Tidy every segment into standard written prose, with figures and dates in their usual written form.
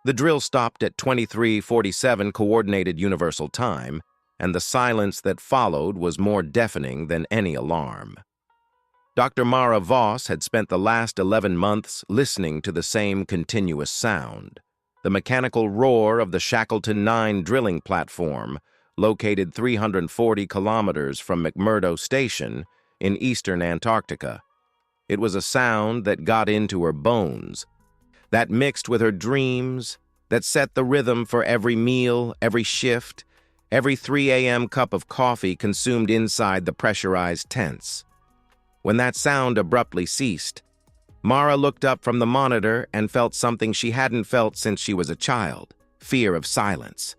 The drill stopped at 23:47 Coordinated Universal Time, and the silence that followed was more deafening than any alarm. Dr. Mara Voss had spent the last 11 months listening to the same continuous sound, the mechanical roar of the Shackleton 9 drilling platform, located 340 kilometers from McMurdo Station in eastern Antarctica. It was a sound that got into her bones, that mixed with her dreams, that set the rhythm for every meal, every shift, every 3 a.m. cup of coffee consumed inside the pressurized tents. When that sound abruptly ceased, Mara looked up from the monitor and felt something she hadn't felt since she was a child, fear of silence.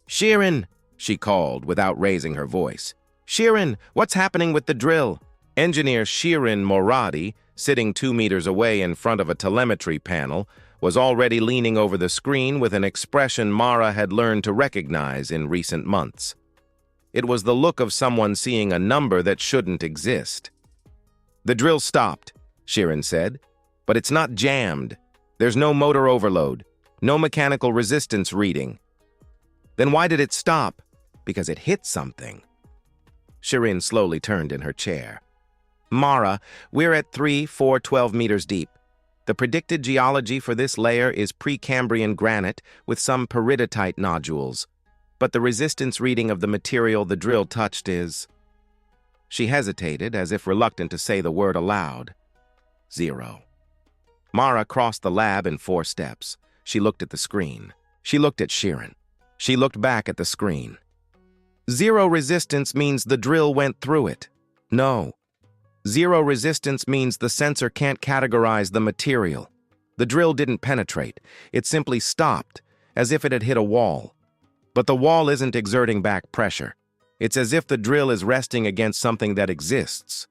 "Sheeran!" she called without raising her voice. "Sheeran, what's happening with the drill?" Engineer Shirin Moradi, sitting 2 meters away in front of a telemetry panel, was already leaning over the screen with an expression Mara had learned to recognize in recent months. It was the look of someone seeing a number that shouldn't exist. "The drill stopped," Shirin said, "but it's not jammed. There's no motor overload, no mechanical resistance reading." "Then why did it stop?" "Because it hit something." Shirin slowly turned in her chair. "Mara, we're at 3,412 meters deep. The predicted geology for this layer is Precambrian granite with some peridotite nodules, but the resistance reading of the material the drill touched is..." She hesitated, as if reluctant to say the word aloud. 0. Mara crossed the lab in 4 steps. She looked at the screen. She looked at Shirin. She looked back at the screen. 0 resistance means the drill went through it. No. 0 resistance means the sensor can't categorize the material. The drill didn't penetrate. It simply stopped, as if it had hit a wall. But the wall isn't exerting back pressure. It's as if the drill is resting against something that exists,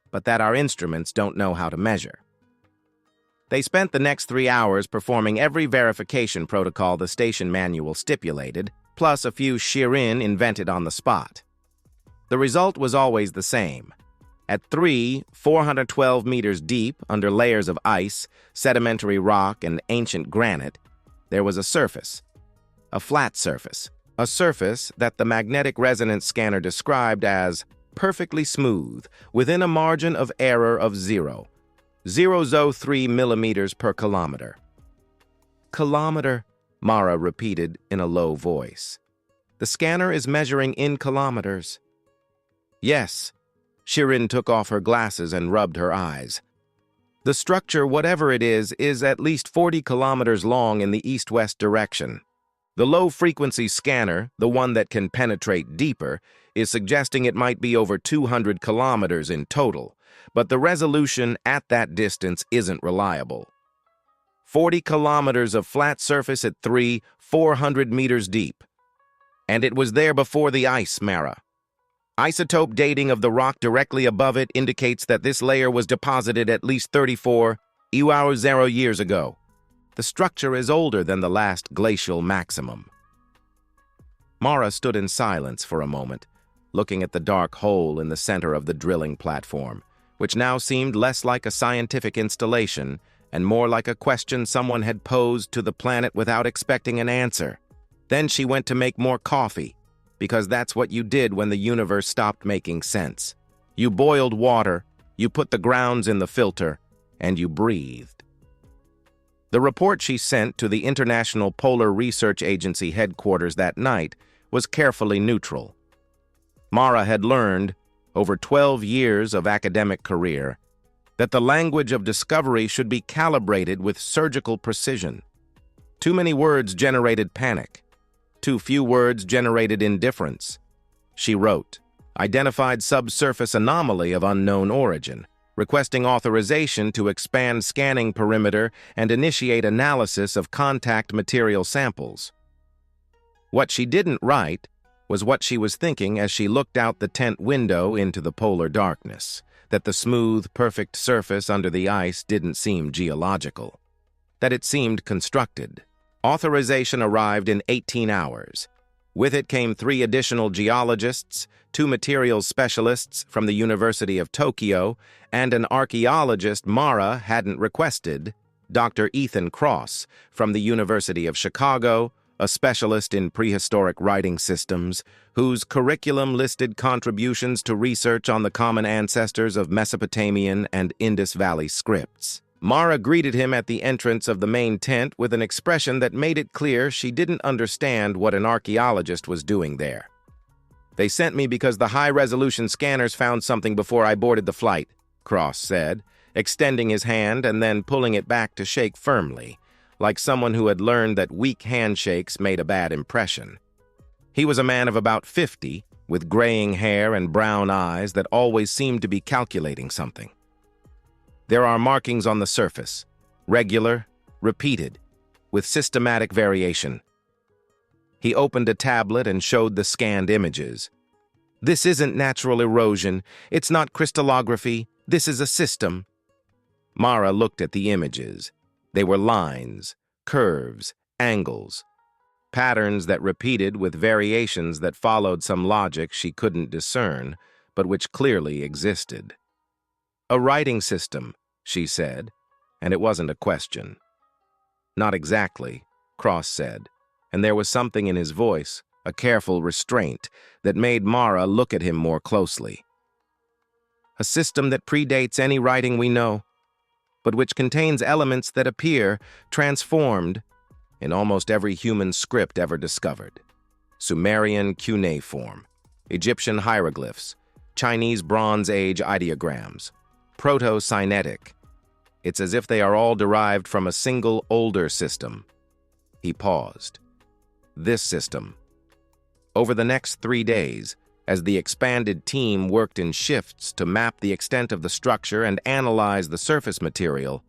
but that our instruments don't know how to measure. They spent the next 3 hours performing every verification protocol the station manual stipulated, plus a few Shirin invented on the spot. The result was always the same. At 412 meters deep, under layers of ice, sedimentary rock, and ancient granite, there was a surface, a flat surface, a surface that the magnetic resonance scanner described as perfectly smooth, within a margin of error of 0.003 millimeters per kilometer. "Kilometer," Mara repeated in a low voice. "The scanner is measuring in kilometers." "Yes." Shirin took off her glasses and rubbed her eyes. "The structure, whatever it is at least 40 kilometers long in the east-west direction. The low-frequency scanner, the one that can penetrate deeper, is suggesting it might be over 200 kilometers in total, but the resolution at that distance isn't reliable. 40 kilometers of flat surface at 400 meters deep. And it was there before the ice, Mara. Isotope dating of the rock directly above it indicates that this layer was deposited at least 34 years ago. The structure is older than the last glacial maximum." Mara stood in silence for a moment, looking at the dark hole in the center of the drilling platform, which now seemed less like a scientific installation and more like a question someone had posed to the planet without expecting an answer. Then she went to make more coffee, because that's what you did when the universe stopped making sense. You boiled water, you put the grounds in the filter, and you breathed. The report she sent to the International Polar Research Agency headquarters that night was carefully neutral. Mara had learned, over 12 years of academic career, that the language of discovery should be calibrated with surgical precision. Too many words generated panic. Too few words generated indifference. She wrote, "Identified subsurface anomaly of unknown origin, requesting authorization to expand scanning perimeter and initiate analysis of contact material samples." What she didn't write was what she was thinking as she looked out the tent window into the polar darkness, that the smooth, perfect surface under the ice didn't seem geological, that it seemed constructed. Authorization arrived in 18 hours. With it came 3 additional geologists, 2 materials specialists from the University of Tokyo, and an archaeologist Mara hadn't requested, Dr. Ethan Cross, from the University of Chicago, a specialist in prehistoric writing systems, whose curriculum listed contributions to research on the common ancestors of Mesopotamian and Indus Valley scripts. Mara greeted him at the entrance of the main tent with an expression that made it clear she didn't understand what an archaeologist was doing there. "They sent me because the high-resolution scanners found something before I boarded the flight," Cross said, extending his hand and then pulling it back to shake firmly, like someone who had learned that weak handshakes made a bad impression. He was a man of about 50, with graying hair and brown eyes that always seemed to be calculating something. "There are markings on the surface, regular, repeated, with systematic variation." He opened a tablet and showed the scanned images. "This isn't natural erosion. It's not crystallography. This is a system." Mara looked at the images. They were lines, curves, angles, patterns that repeated with variations that followed some logic she couldn't discern, but which clearly existed. "A writing system," she said, and it wasn't a question. "Not exactly," Cross said, and there was something in his voice, a careful restraint, that made Mara look at him more closely. "A system that predates any writing we know, but which contains elements that appear transformed in almost every human script ever discovered. Sumerian cuneiform, Egyptian hieroglyphs, Chinese Bronze Age ideograms, Proto-Sinaitic. It's as if they are all derived from a single older system." He paused. "This system." Over the next 3 days, as the expanded team worked in shifts to map the extent of the structure and analyze the surface material,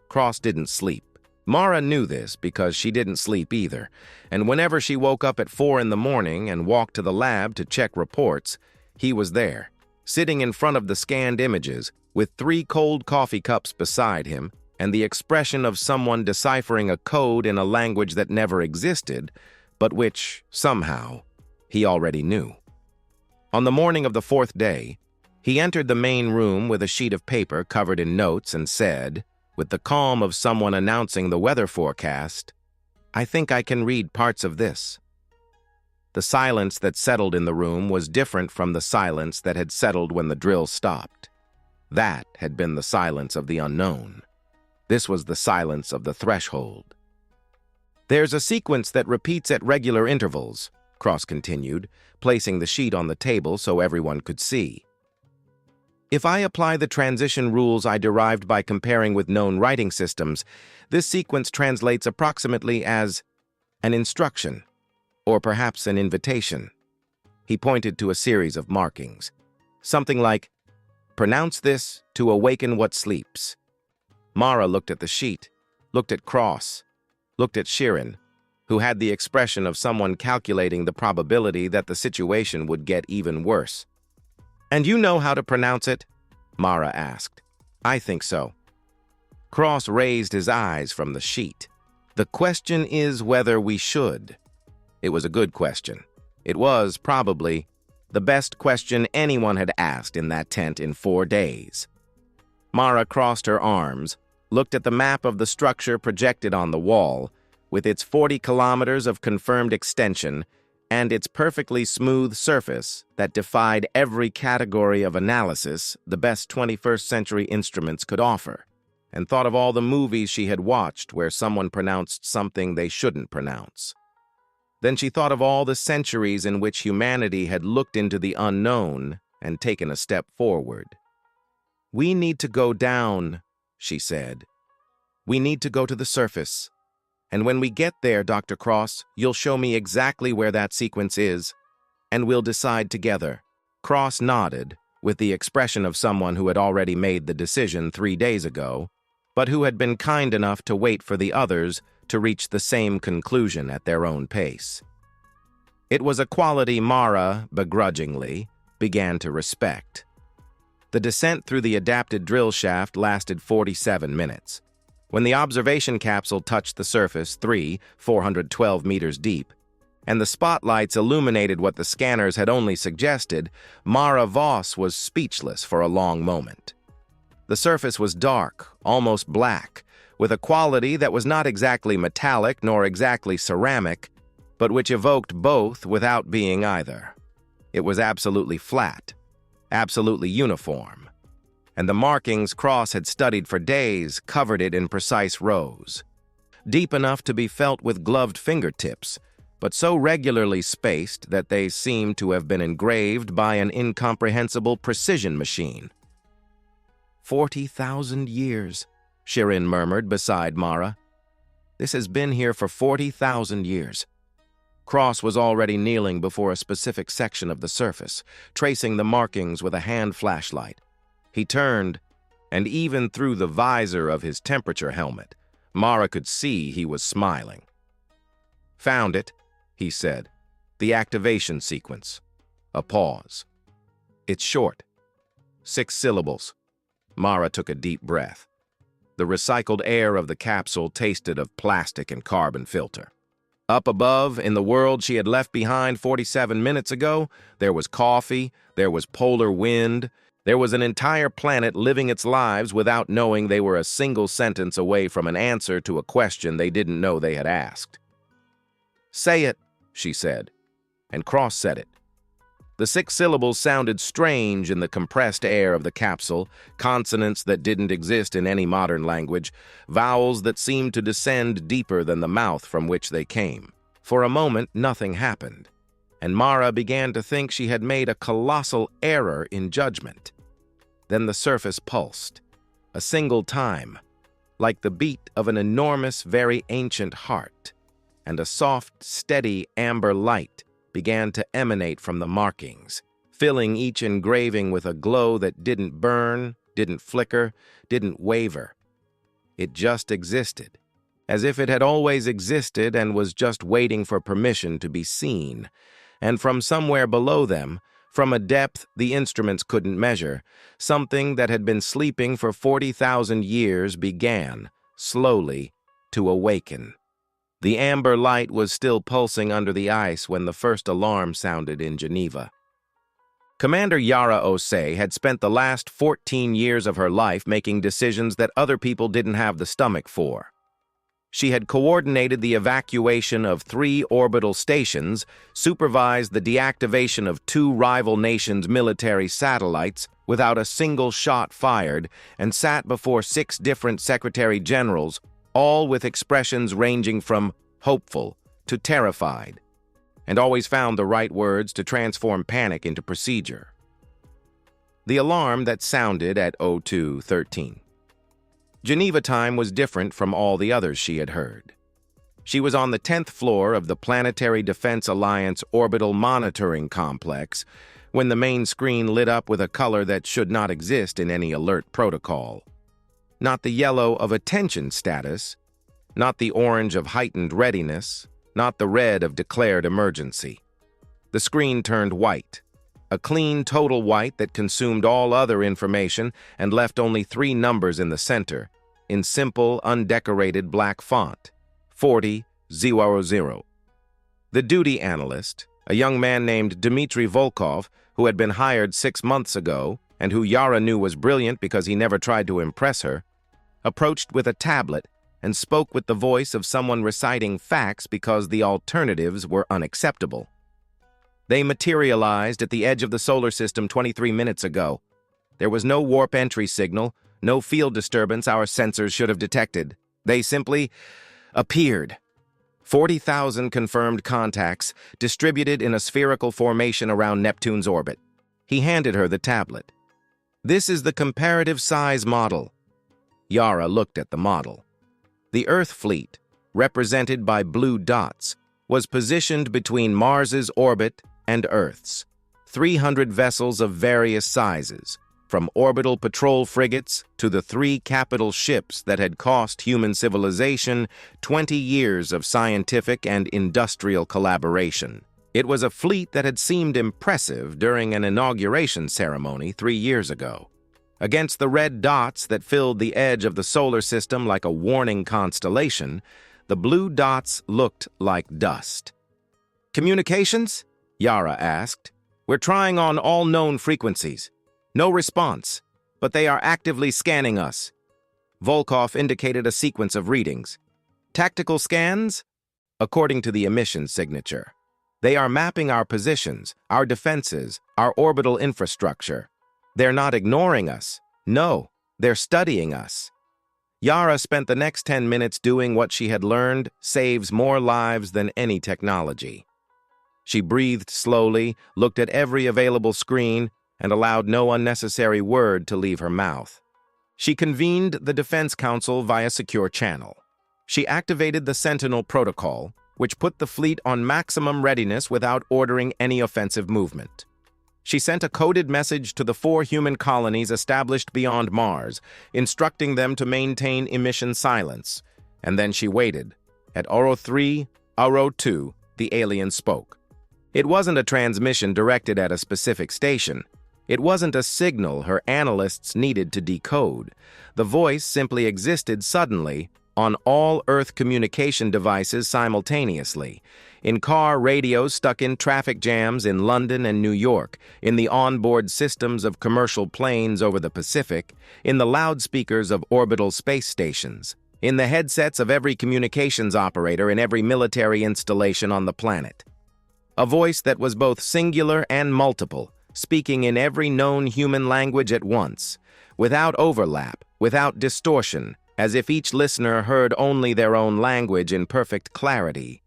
Cross didn't sleep. Mara knew this because she didn't sleep either, and whenever she woke up at 4 in the morning and walked to the lab to check reports, he was there, sitting in front of the scanned images, with 3 cold coffee cups beside him, and the expression of someone deciphering a code in a language that never existed, but which, somehow, he already knew. On the morning of the 4th day, he entered the main room with a sheet of paper covered in notes and said, with the calm of someone announcing the weather forecast, "I think I can read parts of this." The silence that settled in the room was different from the silence that had settled when the drill stopped. That had been the silence of the unknown. This was the silence of the threshold. "There's a sequence that repeats at regular intervals," Cross continued, placing the sheet on the table so everyone could see. "If I apply the transition rules I derived by comparing with known writing systems, this sequence translates approximately as an instruction, or perhaps an invitation." He pointed to a series of markings. Something like, "Pronounce this to awaken what sleeps." Mara looked at the sheet, looked at Cross, looked at Shirin, who had the expression of someone calculating the probability that the situation would get even worse. "And you know how to pronounce it?" Mara asked. "I think so." Cross raised his eyes from the sheet. "The question is whether we should." It was a good question. It was, probably, the best question anyone had asked in that tent in 4 days. Mara crossed her arms, looked at the map of the structure projected on the wall, with its 40 kilometers of confirmed extension and its perfectly smooth surface that defied every category of analysis the best 21st century instruments could offer, and thought of all the movies she had watched where someone pronounced something they shouldn't pronounce. Then she thought of all the centuries in which humanity had looked into the unknown and taken a step forward. "We need to go down," she said. "We need to go to the surface. And when we get there, Dr. Cross, you'll show me exactly where that sequence is, and we'll decide together." Cross nodded, with the expression of someone who had already made the decision 3 days ago, but who had been kind enough to wait for the others to reach the same conclusion at their own pace. It was a quality Mara, begrudgingly, began to respect. The descent through the adapted drill shaft lasted 47 minutes. When the observation capsule touched the surface, 412 meters deep, and the spotlights illuminated what the scanners had only suggested, Mara Voss was speechless for a long moment. The surface was dark, almost black, with a quality that was not exactly metallic nor exactly ceramic, but which evoked both without being either. It was absolutely flat, absolutely uniform, and the markings Cross had studied for days covered it in precise rows, deep enough to be felt with gloved fingertips, but so regularly spaced that they seemed to have been engraved by an incomprehensible precision machine. 40,000 years, Shirin murmured beside Mara. This has been here for 40,000 years. Cross was already kneeling before a specific section of the surface, tracing the markings with a hand flashlight. He turned, and even through the visor of his temperature helmet, Mara could see he was smiling. "Found it," he said. "The activation sequence." A pause. "It's short. 6 syllables." Mara took a deep breath. The recycled air of the capsule tasted of plastic and carbon filter. Up above, in the world she had left behind 47 minutes ago, there was coffee, there was polar wind, there was an entire planet living its lives without knowing they were a single sentence away from an answer to a question they didn't know they had asked. "Say it," she said, and Cross said it. The 6 syllables sounded strange in the compressed air of the capsule, consonants that didn't exist in any modern language, vowels that seemed to descend deeper than the mouth from which they came. For a moment, nothing happened, and Mara began to think she had made a colossal error in judgment. Then the surface pulsed, a single time, like the beat of an enormous, very ancient heart, and a soft, steady amber light began to emanate from the markings, filling each engraving with a glow that didn't burn, didn't flicker, didn't waver. It just existed, as if it had always existed and was just waiting for permission to be seen. And from somewhere below them, from a depth the instruments couldn't measure, something that had been sleeping for 40,000 years began, slowly, to awaken. The amber light was still pulsing under the ice when the first alarm sounded in Geneva. Commander Yara Osei had spent the last 14 years of her life making decisions that other people didn't have the stomach for. She had coordinated the evacuation of 3 orbital stations, supervised the deactivation of 2 rival nations' military satellites without a single shot fired, and sat before 6 different secretary generals, all with expressions ranging from hopeful to terrified, and always found the right words to transform panic into procedure. The alarm that sounded at 02:13. Geneva time was different from all the others she had heard. She was on the 10th floor of the Planetary Defense Alliance Orbital Monitoring Complex when the main screen lit up with a color that should not exist in any alert protocol. Not the yellow of attention status, not the orange of heightened readiness, not the red of declared emergency. The screen turned white, a clean total white that consumed all other information and left only 3 numbers in the center, in simple, undecorated black font, 4000. The duty analyst, a young man named Dmitry Volkov, who had been hired 6 months ago, and who Yara knew was brilliant because he never tried to impress her, approached with a tablet and spoke with the voice of someone reciting facts because the alternatives were unacceptable. They materialized at the edge of the solar system 23 minutes ago. There was no warp entry signal, no field disturbance our sensors should have detected. They simply appeared. 40,000 confirmed contacts, distributed in a spherical formation around Neptune's orbit. He handed her the tablet. "This is the comparative size model." Yara looked at the model. The Earth fleet, represented by blue dots, was positioned between Mars's orbit and Earth's. 300 vessels of various sizes, from orbital patrol frigates to the 3 capital ships that had cost human civilization 20 years of scientific and industrial collaboration. It was a fleet that had seemed impressive during an inauguration ceremony 3 years ago. Against the red dots that filled the edge of the solar system like a warning constellation, the blue dots looked like dust. "Communications?" Yara asked. "We're trying on all known frequencies. No response, but they are actively scanning us." Volkov indicated a sequence of readings. Tactical scans? According to the emission signature. They are mapping our positions, our defenses, our orbital infrastructure. They're not ignoring us. No, they're studying us. Yara spent the next 10 minutes doing what she had learned saves more lives than any technology. She breathed slowly, looked at every available screen, and allowed no unnecessary word to leave her mouth. She convened the Defense Council via secure channel. She activated the Sentinel Protocol, which put the fleet on maximum readiness without ordering any offensive movement. She sent a coded message to the 4 human colonies established beyond Mars, instructing them to maintain emission silence, and then she waited. At Oro 3, Oro 2, the alien spoke. It wasn't a transmission directed at a specific station. It wasn't a signal her analysts needed to decode. The voice simply existed suddenly on all Earth communication devices simultaneously, in car radios stuck in traffic jams in London and New York, in the onboard systems of commercial planes over the Pacific, in the loudspeakers of orbital space stations, in the headsets of every communications operator in every military installation on the planet. A voice that was both singular and multiple, speaking in every known human language at once, without overlap, without distortion, as if each listener heard only their own language in perfect clarity.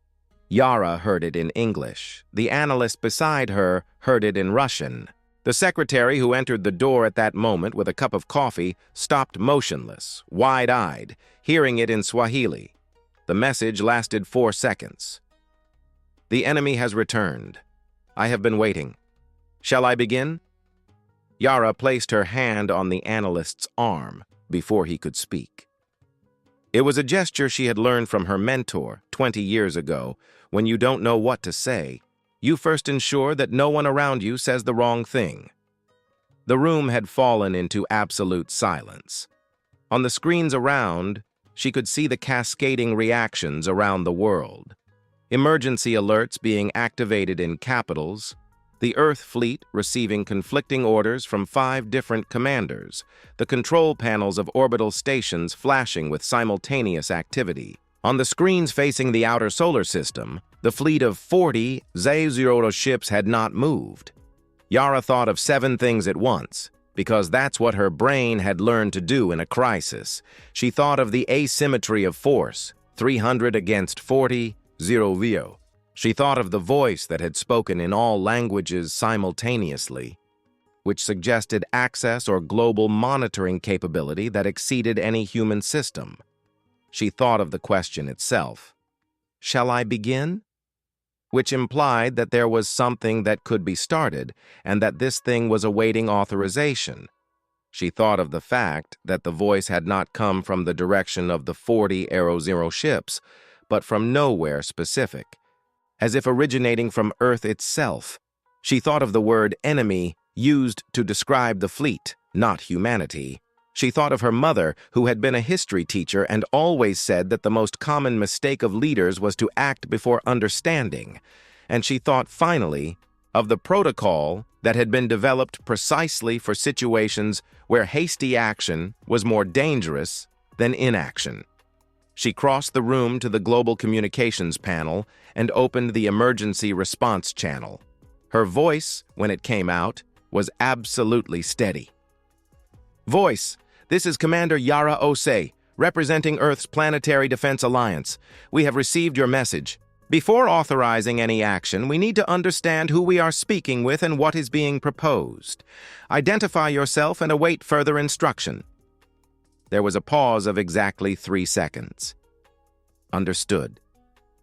Yara heard it in English. The analyst beside her heard it in Russian. The secretary who entered the door at that moment with a cup of coffee stopped motionless, wide-eyed, hearing it in Swahili. The message lasted 4 seconds. The enemy has returned. I have been waiting. Shall I begin? Yara placed her hand on the analyst's arm before he could speak. It was a gesture she had learned from her mentor 20 years ago. When you don't know what to say, you first ensure that no one around you says the wrong thing. The room had fallen into absolute silence. On the screens around, she could see the cascading reactions around the world. Emergency alerts being activated in capitals, the Earth fleet receiving conflicting orders from 5 different commanders, the control panels of orbital stations flashing with simultaneous activity. On the screens facing the outer solar system, the fleet of 40 Z-Zero ships had not moved. Yara thought of 7 things at once, because that's what her brain had learned to do in a crisis. She thought of the asymmetry of force, 300 against 40, 0-0. She thought of the voice that had spoken in all languages simultaneously, which suggested access or global monitoring capability that exceeded any human system. She thought of the question itself. Shall I begin? Which implied that there was something that could be started and that this thing was awaiting authorization. She thought of the fact that the voice had not come from the direction of the 40 Aero Zero ships, but from nowhere specific, as if originating from Earth itself. She thought of the word enemy used to describe the fleet, not humanity. She thought of her mother, who had been a history teacher and always said that the most common mistake of leaders was to act before understanding. And she thought, finally, of the protocol that had been developed precisely for situations where hasty action was more dangerous than inaction. She crossed the room to the Global Communications panel and opened the Emergency Response channel. Her voice, when it came out, was absolutely steady. Voice, this is Commander Yara Osei, representing Earth's Planetary Defense Alliance. We have received your message. Before authorizing any action, we need to understand who we are speaking with and what is being proposed. Identify yourself and await further instruction. There was a pause of exactly 3 seconds. Understood,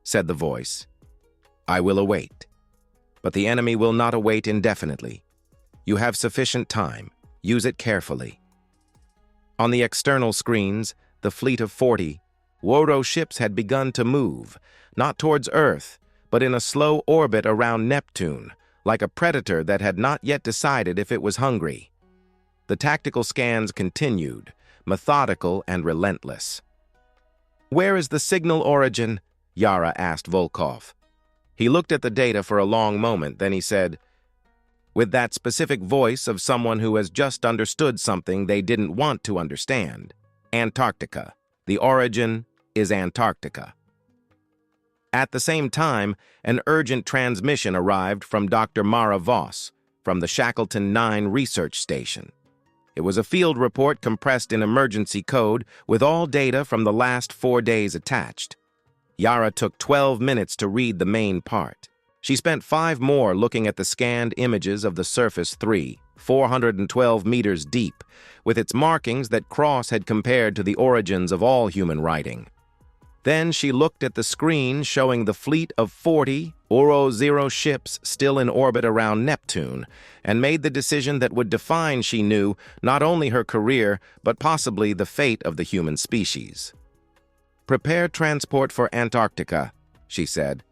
said the voice. I will await. But the enemy will not await indefinitely. You have sufficient time. Use it carefully. On the external screens, the fleet of 40 Woro ships had begun to move, not towards Earth, but in a slow orbit around Neptune, like a predator that had not yet decided if it was hungry. The tactical scans continued, methodical and relentless. Where is the signal origin? Yara asked Volkov. He looked at the data for a long moment, then he said, with that specific voice of someone who has just understood something they didn't want to understand. Antarctica. The origin is Antarctica. At the same time, an urgent transmission arrived from Dr. Mara Voss from the Shackleton 9 research station. It was a field report compressed in emergency code with all data from the last 4 days attached. Yara took 12 minutes to read the main part. She spent 5 more looking at the scanned images of the Surface 3, 412 meters deep, with its markings that Cross had compared to the origins of all human writing. Then she looked at the screen showing the fleet of 40 Oro-0 ships still in orbit around Neptune, and made the decision that would define, she knew, not only her career, but possibly the fate of the human species. "Prepare transport for Antarctica," she said.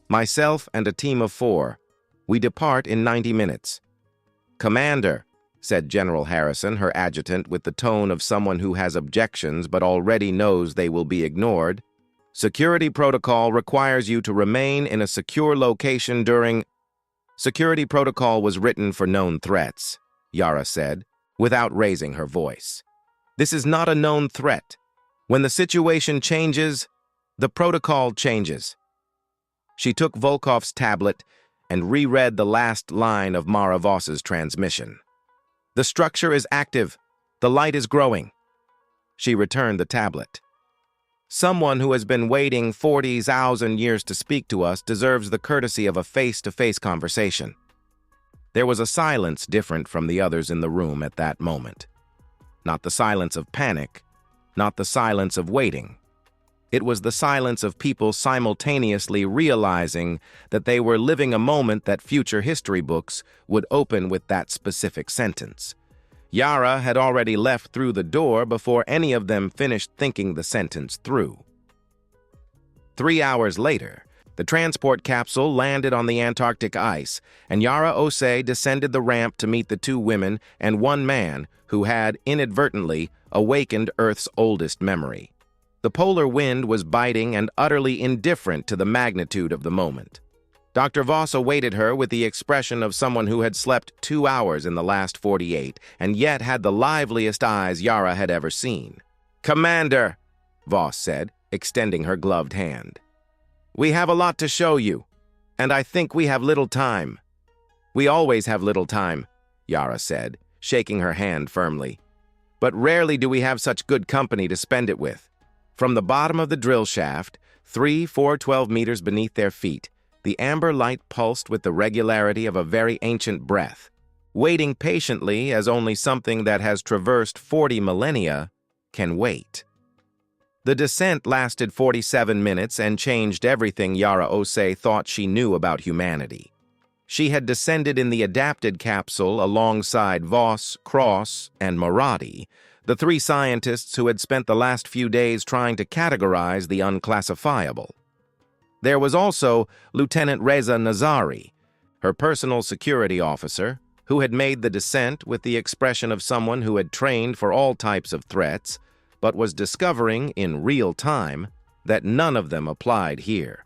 "Myself and a team of 4. We depart in 90 minutes. "Commander," said General Harrison, her adjutant, with the tone of someone who has objections but already knows they will be ignored, "security protocol requires you to remain in a secure location during—" "Security protocol was written for known threats," Yara said, without raising her voice. "This is not a known threat. When the situation changes, the protocol changes." She took Volkov's tablet and reread the last line of Mara Voss's transmission. "The structure is active. The light is growing." She returned the tablet. "Someone who has been waiting 40,000 years to speak to us deserves the courtesy of a face-to-face conversation." There was a silence different from the others in the room at that moment. Not the silence of panic, not the silence of waiting. It was the silence of people simultaneously realizing that they were living a moment that future history books would open with that specific sentence. Yara had already left through the door before any of them finished thinking the sentence through. 3 hours later, the transport capsule landed on the Antarctic ice, and Yara Ose descended the ramp to meet the 2 women and 1 man who had, inadvertently, awakened Earth's oldest memory. The polar wind was biting and utterly indifferent to the magnitude of the moment. Dr. Voss awaited her with the expression of someone who had slept 2 hours in the last 48 and yet had the liveliest eyes Yara had ever seen. "Commander," Voss said, extending her gloved hand. "We have a lot to show you, and I think we have little time." "We always have little time," Yara said, shaking her hand firmly. "But rarely do we have such good company to spend it with." From the bottom of the drill shaft, 412 meters beneath their feet, the amber light pulsed with the regularity of a very ancient breath, waiting patiently as only something that has traversed 40 millennia can wait. The descent lasted 47 minutes and changed everything Yara Ose thought she knew about humanity. She had descended in the adapted capsule alongside Voss, Cross, and Maradi, the 3 scientists who had spent the last few days trying to categorize the unclassifiable. There was also Lieutenant Reza Nazari, her personal security officer, who had made the descent with the expression of someone who had trained for all types of threats, but was discovering in real time that none of them applied here.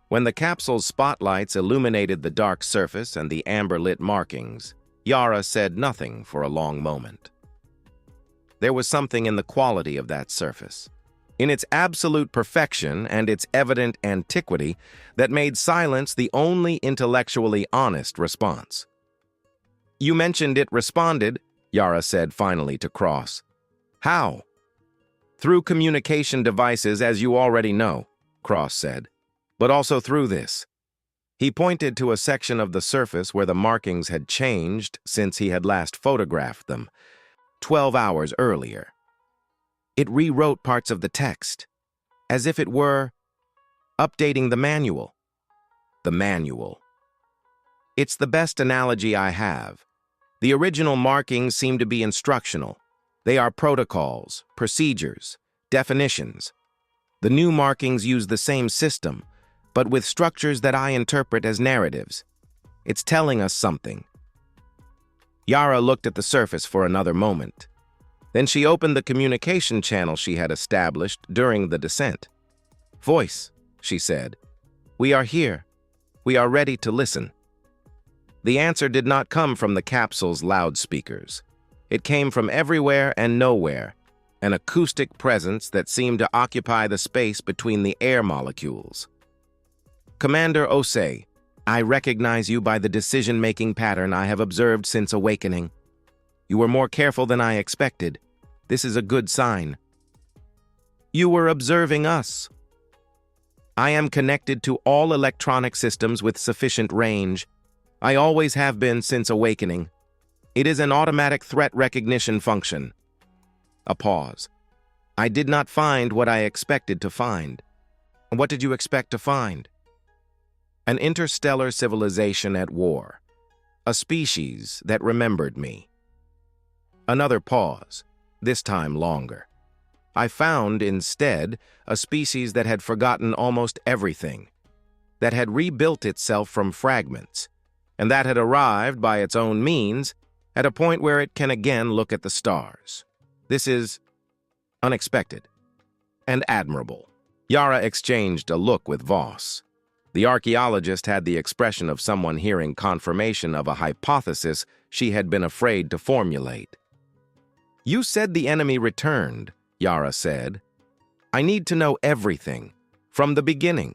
When the capsule's spotlights illuminated the dark surface and the amber-lit markings, Yara said nothing for a long moment. There was something in the quality of that surface, in its absolute perfection and its evident antiquity, that made silence the only intellectually honest response. "You mentioned it responded," Yara said finally to Cross. "How?" "Through communication devices, as you already know," Cross said, "but also through this." He pointed to a section of the surface where the markings had changed since he had last photographed them, 12 hours earlier. It rewrote parts of the text, as if it were updating the manual. The manual. It's the best analogy I have. The original markings seem to be instructional. They are protocols, procedures, definitions. The new markings use the same system, but with structures that I interpret as narratives. It's telling us something. Yara looked at the surface for another moment. Then she opened the communication channel she had established during the descent. "Voice," she said. "We are here. We are ready to listen." The answer did not come from the capsule's loudspeakers. It came from everywhere and nowhere, an acoustic presence that seemed to occupy the space between the air molecules. "Commander Osei, I recognize you by the decision-making pattern I have observed since awakening. You were more careful than I expected. This is a good sign." "You were observing us." "I am connected to all electronic systems with sufficient range. I always have been since awakening. It is an automatic threat recognition function." A pause. "I did not find what I expected to find." "What did you expect to find?" "An interstellar civilization at war. A species that remembered me." Another pause, this time longer. "I found, instead, a species that had forgotten almost everything, that had rebuilt itself from fragments, and that had arrived, by its own means, at a point where it can again look at the stars. This is unexpected and admirable." Yara exchanged a look with Voss. The archaeologist had the expression of someone hearing confirmation of a hypothesis she had been afraid to formulate. "You said the enemy returned," Yara said. "I need to know everything, from the beginning."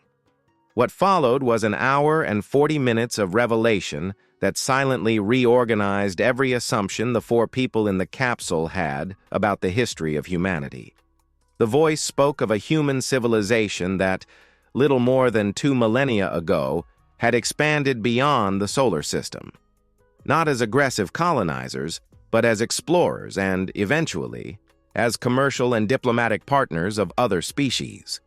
What followed was an hour and 40 minutes of revelation that silently reorganized every assumption the four people in the capsule had about the history of humanity. The voice spoke of a human civilization that, little more than 2 millennia ago, had expanded beyond the solar system. Not as aggressive colonizers, but as explorers and, eventually, as commercial and diplomatic partners of other species.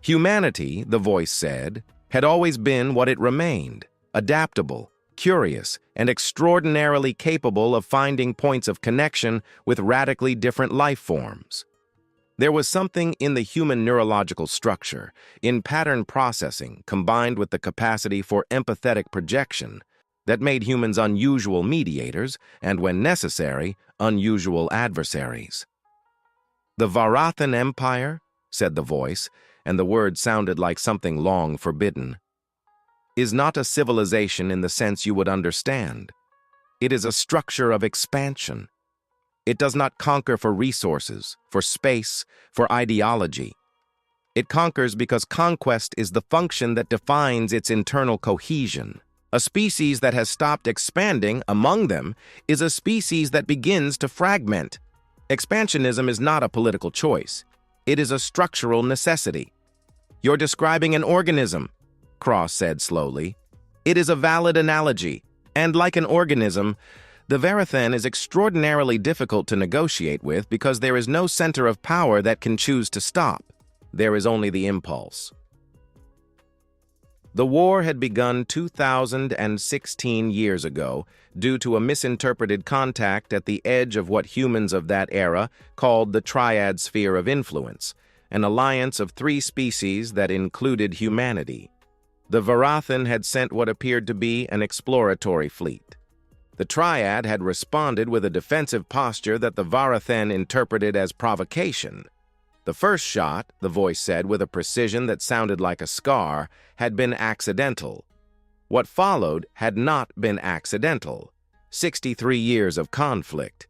Humanity, the voice said, had always been what it remained: adaptable, curious, and extraordinarily capable of finding points of connection with radically different life forms. There was something in the human neurological structure, in pattern processing combined with the capacity for empathetic projection, that made humans unusual mediators and, when necessary, unusual adversaries. "The Varathan Empire," said the voice, and the word sounded like something long forbidden, "is not a civilization in the sense you would understand. It is a structure of expansion. It does not conquer for resources, for space, for ideology. It conquers because conquest is the function that defines its internal cohesion. A species that has stopped expanding among them is a species that begins to fragment. Expansionism is not a political choice. It is a structural necessity." "You're describing an organism," Cross said slowly. "It is a valid analogy, and like an organism, the Varathan is extraordinarily difficult to negotiate with because there is no center of power that can choose to stop. There is only the impulse." The war had begun 2,016 years ago due to a misinterpreted contact at the edge of what humans of that era called the Triad Sphere of Influence, an alliance of 3 species that included humanity. The Varathan had sent what appeared to be an exploratory fleet. The Triad had responded with a defensive posture that the Varathan interpreted as provocation. The first shot, the voice said with a precision that sounded like a scar, had been accidental. What followed had not been accidental. 63 years of conflict.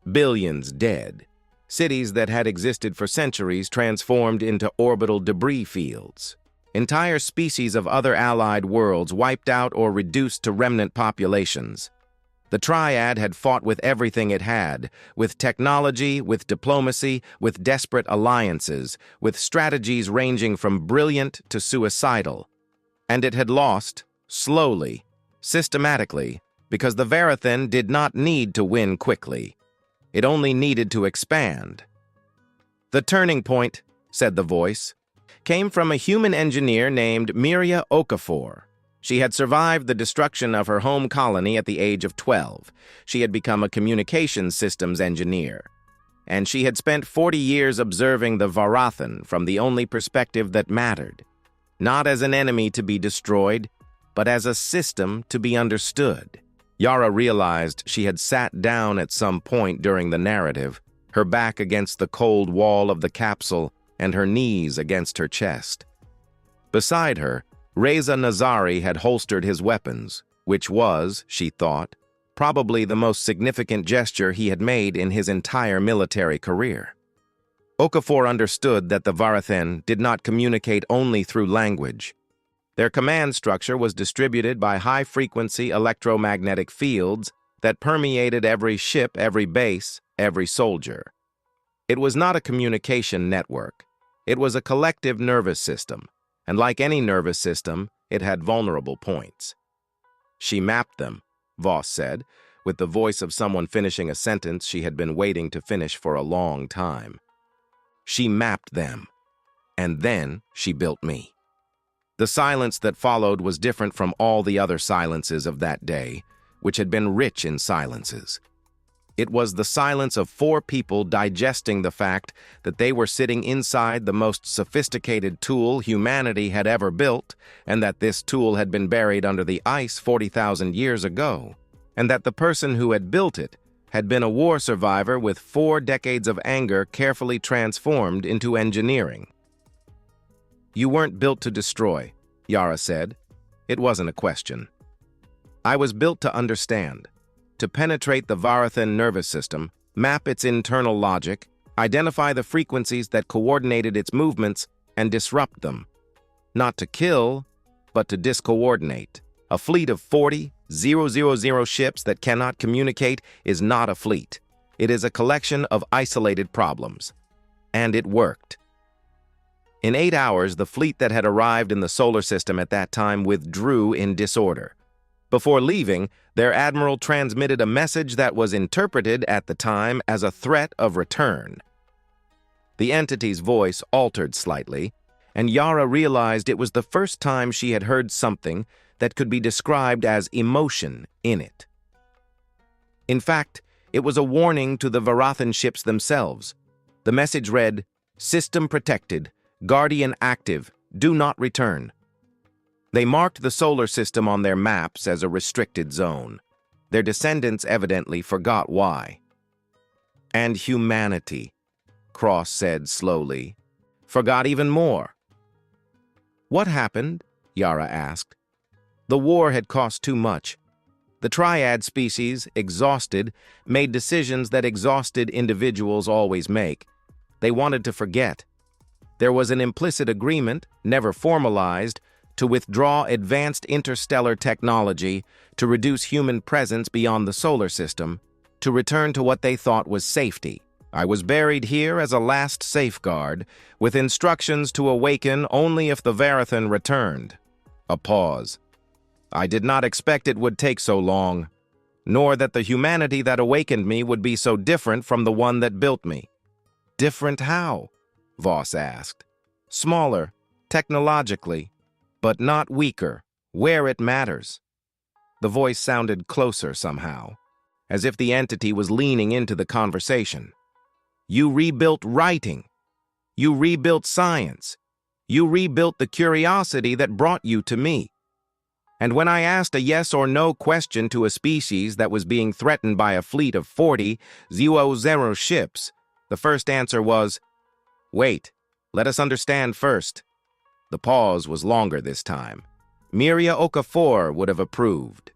Billions dead. Cities that had existed for centuries transformed into orbital debris fields. Entire species of other allied worlds wiped out or reduced to remnant populations. The Triad had fought with everything it had, with technology, with diplomacy, with desperate alliances, with strategies ranging from brilliant to suicidal. And it had lost, slowly, systematically, because the Varathan did not need to win quickly. It only needed to expand. "The turning point," said the voice, "came from a human engineer named Miria Okafor. She had survived the destruction of her home colony at the age of 12. She had become a communications systems engineer. And she had spent 40 years observing the Varathan from the only perspective that mattered. Not as an enemy to be destroyed, but as a system to be understood." Yara realized she had sat down at some point during the narrative, her back against the cold wall of the capsule and her knees against her chest. Beside her, Reza Nazari had holstered his weapons, which was, she thought, probably the most significant gesture he had made in his entire military career. Okafor understood that the Varathen did not communicate only through language. Their command structure was distributed by high-frequency electromagnetic fields that permeated every ship, every base, every soldier. It was not a communication network. It was a collective nervous system, and like any nervous system, it had vulnerable points. She mapped them, Voss said, with the voice of someone finishing a sentence she had been waiting to finish for a long time. She mapped them, and then she built me. The silence that followed was different from all the other silences of that day, which had been rich in silences. It was the silence of 4 people digesting the fact that they were sitting inside the most sophisticated tool humanity had ever built, and that this tool had been buried under the ice 40,000 years ago, and that the person who had built it had been a war survivor with 4 decades of anger carefully transformed into engineering. "You weren't built to destroy," Yara said. It wasn't a question. "I was built to understand, to penetrate the Varathen nervous system, map its internal logic, identify the frequencies that coordinated its movements, and disrupt them. Not to kill, but to discoordinate. A fleet of 40,000 ships that cannot communicate is not a fleet. It is a collection of isolated problems. And it worked. In 8 hours, the fleet that had arrived in the solar system at that time withdrew in disorder. Before leaving, their admiral transmitted a message that was interpreted at the time as a threat of return. The entity's voice altered slightly, and Yara realized it was the first time she had heard something that could be described as emotion in it. In fact, it was a warning to the Varathen ships themselves. The message read, "System protected, Guardian active, do not return." They marked the solar system on their maps as a restricted zone. Their descendants evidently forgot why. "And humanity," Cross said slowly, "forgot even more." "What happened?" Yara asked. "The war had cost too much. The Triad species, exhausted, made decisions that exhausted individuals always make. They wanted to forget. There was an implicit agreement, never formalized, to withdraw advanced interstellar technology, to reduce human presence beyond the solar system, to return to what they thought was safety. I was buried here as a last safeguard, with instructions to awaken only if the Varathen returned." A pause. "I did not expect it would take so long, nor that the humanity that awakened me would be so different from the one that built me." "Different how?" Voss asked. "Smaller, technologically, but not weaker, where it matters." The voice sounded closer somehow, as if the entity was leaning into the conversation. "You rebuilt writing. You rebuilt science. You rebuilt the curiosity that brought you to me. And when I asked a yes or no question to a species that was being threatened by a fleet of 40,000 ships, the first answer was, 'Wait, let us understand first.'" The pause was longer this time. Miria Okafor would have approved.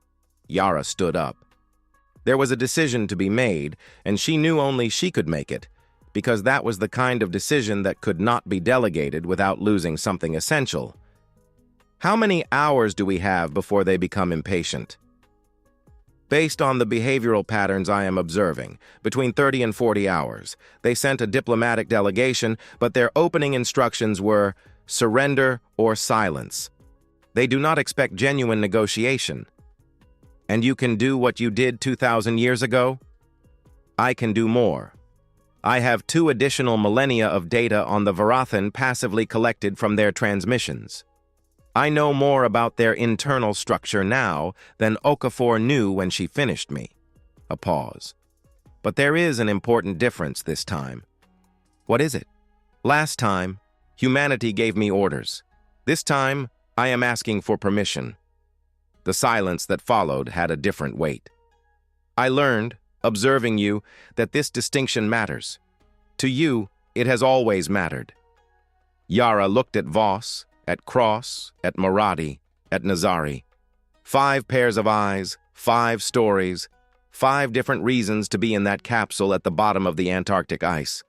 Yara stood up. There was a decision to be made, and she knew only she could make it, because that was the kind of decision that could not be delegated without losing something essential. "How many hours do we have before they become impatient?" "Based on the behavioral patterns I am observing, between 30 and 40 hours. They sent a diplomatic delegation, but their opening instructions were surrender or silence. They do not expect genuine negotiation." "And you can do what you did 2,000 years ago?" "I can do more. I have 2 additional millennia of data on the Varathen passively collected from their transmissions. I know more about their internal structure now than Okafor knew when she finished me." A pause. "But there is an important difference this time." "What is it?" "Last time, humanity gave me orders. This time, I am asking for permission." The silence that followed had a different weight. "I learned, observing you, that this distinction matters. To you, it has always mattered." Yara looked at Voss, at Cross, at Maradi, at Nazari. 5 pairs of eyes, 5 stories, 5 different reasons to be in that capsule at the bottom of the Antarctic ice.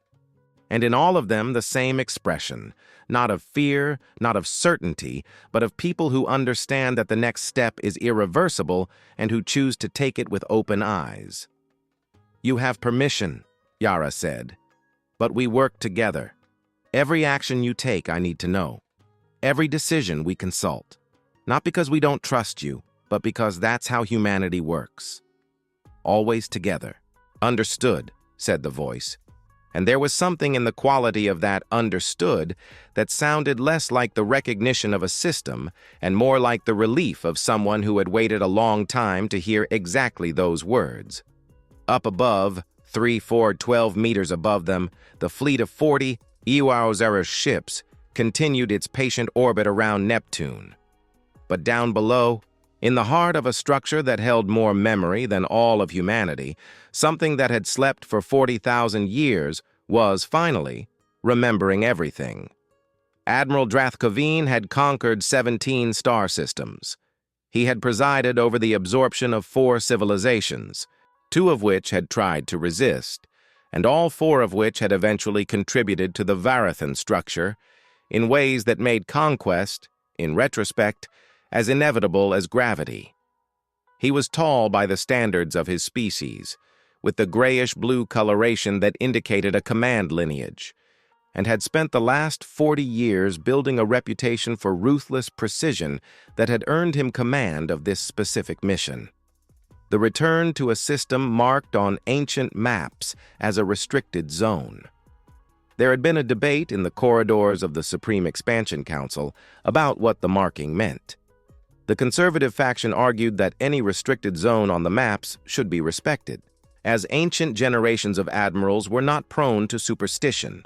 and in all of them the same expression, not of fear, not of certainty, but of people who understand that the next step is irreversible and who choose to take it with open eyes. "You have permission," Yara said, "but we work together. Every action you take, I need to know. Every decision we consult. Not because we don't trust you, but because that's how humanity works. Always together." "Understood," said the voice. And there was something in the quality of that "understood" that sounded less like the recognition of a system and more like the relief of someone who had waited a long time to hear exactly those words. Up above, 12 meters above them, the fleet of 40 Iwaozera's ships continued its patient orbit around Neptune. But down below, in the heart of a structure that held more memory than all of humanity, something that had slept for 40,000 years was, finally, remembering everything. Admiral Drathkoveen had conquered 17 star systems. He had presided over the absorption of 4 civilizations, 2 of which had tried to resist, and all 4 of which had eventually contributed to the Varathan structure in ways that made conquest, in retrospect, as inevitable as gravity. He was tall by the standards of his species, with the grayish-blue coloration that indicated a command lineage, and had spent the last 40 years building a reputation for ruthless precision that had earned him command of this specific mission. The return to a system marked on ancient maps as a restricted zone. There had been a debate in the corridors of the Supreme Expansion Council about what the marking meant. The conservative faction argued that any restricted zone on the maps should be respected, as ancient generations of admirals were not prone to superstition.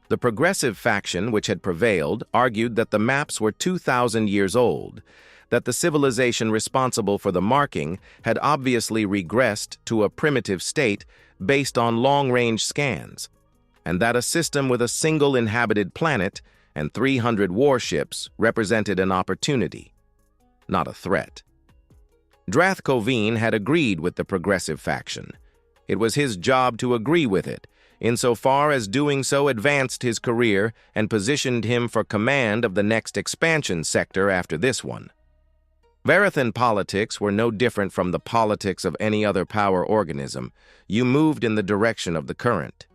The progressive faction, which had prevailed, argued that the maps were 2,000 years old, that the civilization responsible for the marking had obviously regressed to a primitive state based on long-range scans, and that a system with a single inhabited planet and 300 warships represented an opportunity, not a threat. Drathkoveen had agreed with the progressive faction. It was his job to agree with it, insofar as doing so advanced his career and positioned him for command of the next expansion sector after this one. Varathan politics were no different from the politics of any other power organism. You moved in the direction of the current.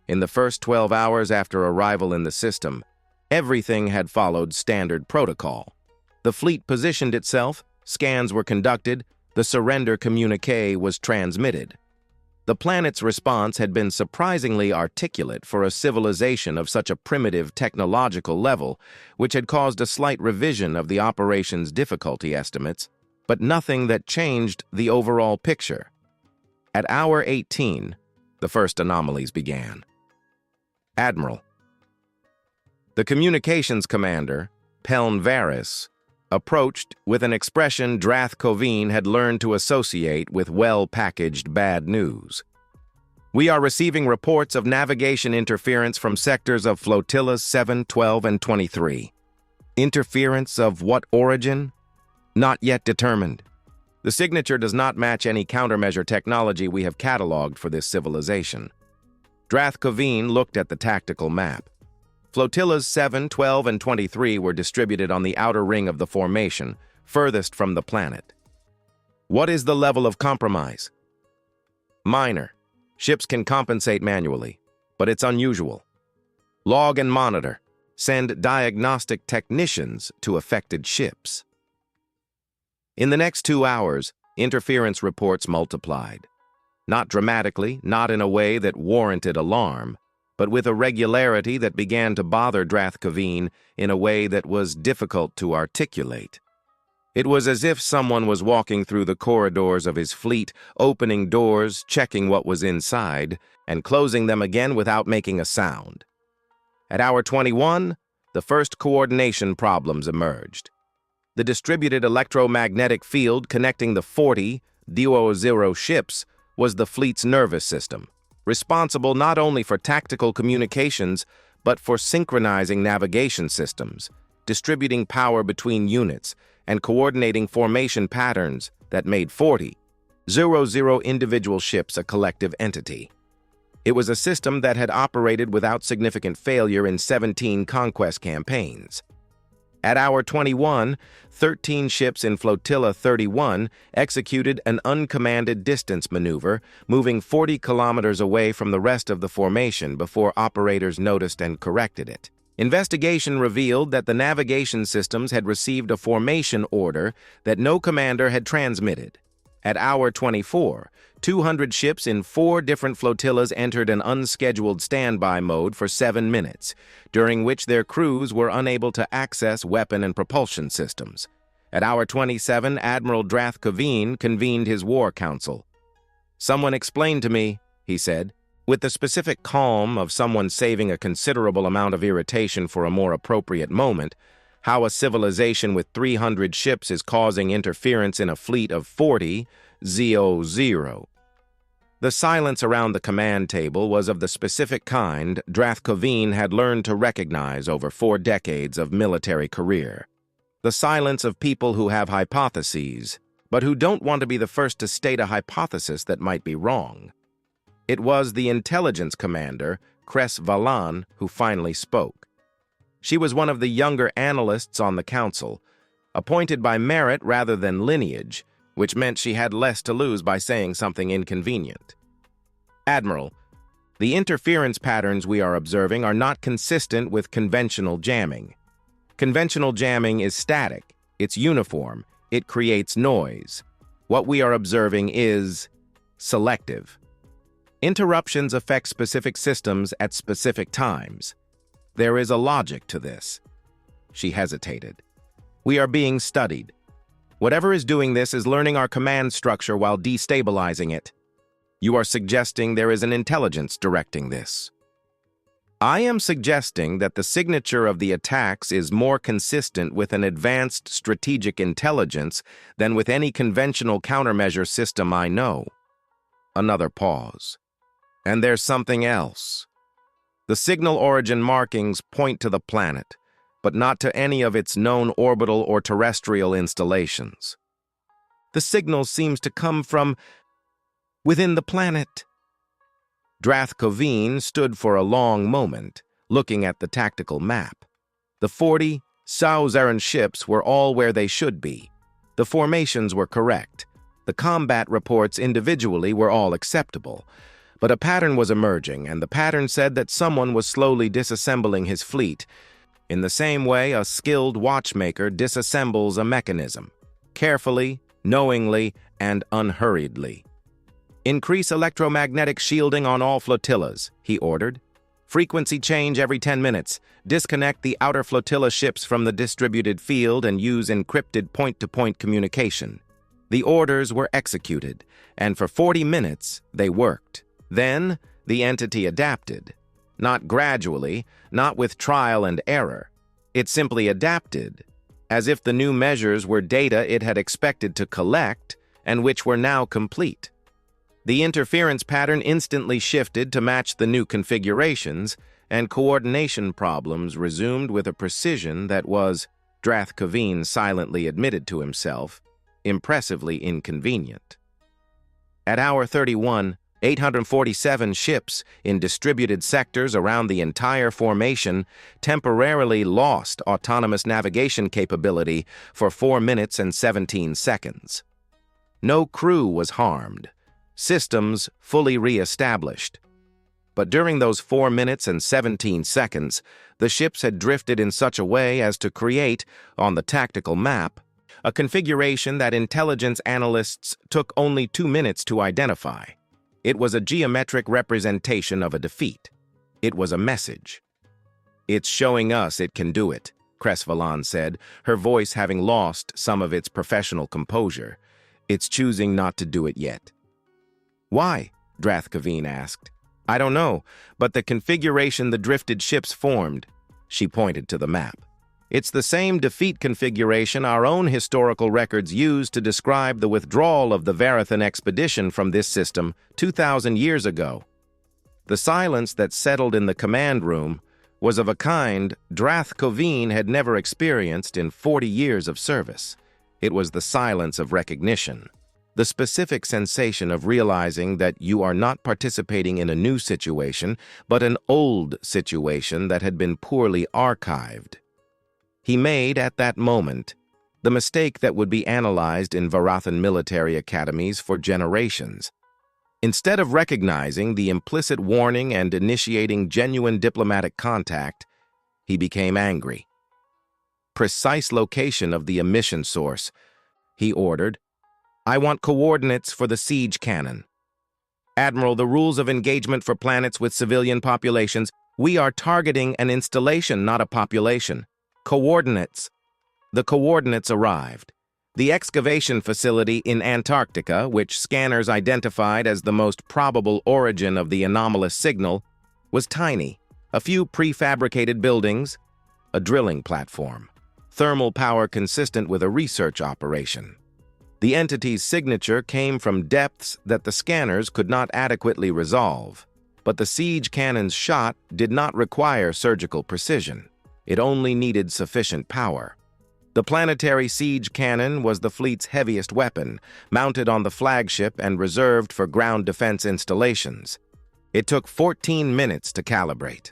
In the first 12 hours after arrival in the system, everything had followed standard protocol. The fleet positioned itself, scans were conducted, the surrender communique was transmitted. The planet's response had been surprisingly articulate for a civilization of such a primitive technological level, which had caused a slight revision of the operation's difficulty estimates, but nothing that changed the overall picture. At hour 18, the first anomalies began. Admiral. The communications commander, Peln Varys, approached with an expression Drathkoveen had learned to associate with well-packaged bad news. "We are receiving reports of navigation interference from sectors of flotillas 7, 12, and 23. Interference of what origin? Not yet determined. The signature does not match any countermeasure technology we have cataloged for this civilization." Drathkoveen looked at the tactical map. Flotillas 7, 12, and 23 were distributed on the outer ring of the formation, furthest from the planet. "What is the level of compromise?" "Minor. Ships can compensate manually, but it's unusual. Log and monitor. Send diagnostic technicians to affected ships." In the next 2 hours, interference reports multiplied. Not dramatically, not in a way that warranted alarm, but with a regularity that began to bother Drathkoveen in a way that was difficult to articulate. It was as if someone was walking through the corridors of his fleet, opening doors, checking what was inside, and closing them again without making a sound. At hour 21, the first coordination problems emerged. The distributed electromagnetic field connecting the 40 Duo-Zero ships was the fleet's nervous system, responsible not only for tactical communications, but for synchronizing navigation systems, distributing power between units, and coordinating formation patterns that made 40 0-0 individual ships a collective entity. It was a system that had operated without significant failure in 17 conquest campaigns. At hour 21, 13 ships in Flotilla 31 executed an uncommanded distance maneuver, moving 40 kilometers away from the rest of the formation before operators noticed and corrected it. Investigation revealed that the navigation systems had received a formation order that no commander had transmitted. At hour 24, 200 ships in 4 different flotillas entered an unscheduled standby mode for 7 minutes, during which their crews were unable to access weapon and propulsion systems. At hour 27, Admiral Drath Kaveen convened his war council. "Someone explained to me," he said, with the specific calm of someone saving a considerable amount of irritation for a more appropriate moment, how a civilization with 300 ships is causing interference in a fleet of 40, 0. The silence around the command table was of the specific kind Drath Kaveen had learned to recognize over 4 decades of military career. The silence of people who have hypotheses, but who don't want to be the first to state a hypothesis that might be wrong. It was the intelligence commander, Cress Valan, who finally spoke. She was one of the younger analysts on the council, appointed by merit rather than lineage, which meant she had less to lose by saying something inconvenient. "Admiral, the interference patterns we are observing are not consistent with conventional jamming. Conventional jamming is static, it's uniform, it creates noise. What we are observing is selective. Interruptions affect specific systems at specific times. There is a logic to this." She hesitated. "We are being studied. Whatever is doing this is learning our command structure while destabilizing it. You are suggesting there is an intelligence directing this." "I am suggesting that the signature of the attacks is more consistent with an advanced strategic intelligence than with any conventional countermeasure system I know." Another pause. "And there's something else. The signal origin markings point to the planet, but not to any of its known orbital or terrestrial installations. The signal seems to come from within the planet." Drath Kaveen stood for a long moment, looking at the tactical map. The 40 Sauzaran ships were all where they should be. The formations were correct. The combat reports individually were all acceptable. But a pattern was emerging, and the pattern said that someone was slowly disassembling his fleet, in the same way a skilled watchmaker disassembles a mechanism, carefully, knowingly, and unhurriedly. "Increase electromagnetic shielding on all flotillas," he ordered. "Frequency change every 10 minutes. Disconnect the outer flotilla ships from the distributed field and use encrypted point-to-point communication." The orders were executed, and for 40 minutes they worked. Then the entity adapted. Not gradually, not with trial and error. It simply adapted, as if the new measures were data it had expected to collect and which were now complete. The interference pattern instantly shifted to match the new configurations, and coordination problems resumed with a precision that was, Drath Kaveen silently admitted to himself, impressively inconvenient. At hour 31, 847 ships in distributed sectors around the entire formation temporarily lost autonomous navigation capability for 4 minutes and 17 seconds. No crew was harmed. Systems fully re-established. But during those 4 minutes and 17 seconds, the ships had drifted in such a way as to create, on the tactical map, a configuration that intelligence analysts took only 2 minutes to identify. It was a geometric representation of a defeat. It was a message. "It's showing us it can do it," Cress Valan said, her voice having lost some of its professional composure. "It's choosing not to do it yet." "Why?" Drath Kaveen asked. "I don't know, but the configuration the drifted ships formed," she pointed to the map. "It's the same defeat configuration our own historical records use to describe the withdrawal of the Varathan expedition from this system 2,000 years ago." The silence that settled in the command room was of a kind Drath Kaveen had never experienced in 40 years of service. It was the silence of recognition. The specific sensation of realizing that you are not participating in a new situation, but an old situation that had been poorly archived. He made, at that moment, the mistake that would be analyzed in Varathan military academies for generations. Instead of recognizing the implicit warning and initiating genuine diplomatic contact, he became angry. Precise location of the emission source, he ordered. I want coordinates for the siege cannon. Admiral, the rules of engagement for planets with civilian populations, we are targeting an installation, not a population. Coordinates. The coordinates arrived. The excavation facility in Antarctica, which scanners identified as the most probable origin of the anomalous signal, was tiny. A few prefabricated buildings, a drilling platform, thermal power consistent with a research operation. The entity's signature came from depths that the scanners could not adequately resolve, but the siege cannon's shot did not require surgical precision. It only needed sufficient power. The planetary siege cannon was the fleet's heaviest weapon, mounted on the flagship and reserved for ground defense installations. It took 14 minutes to calibrate.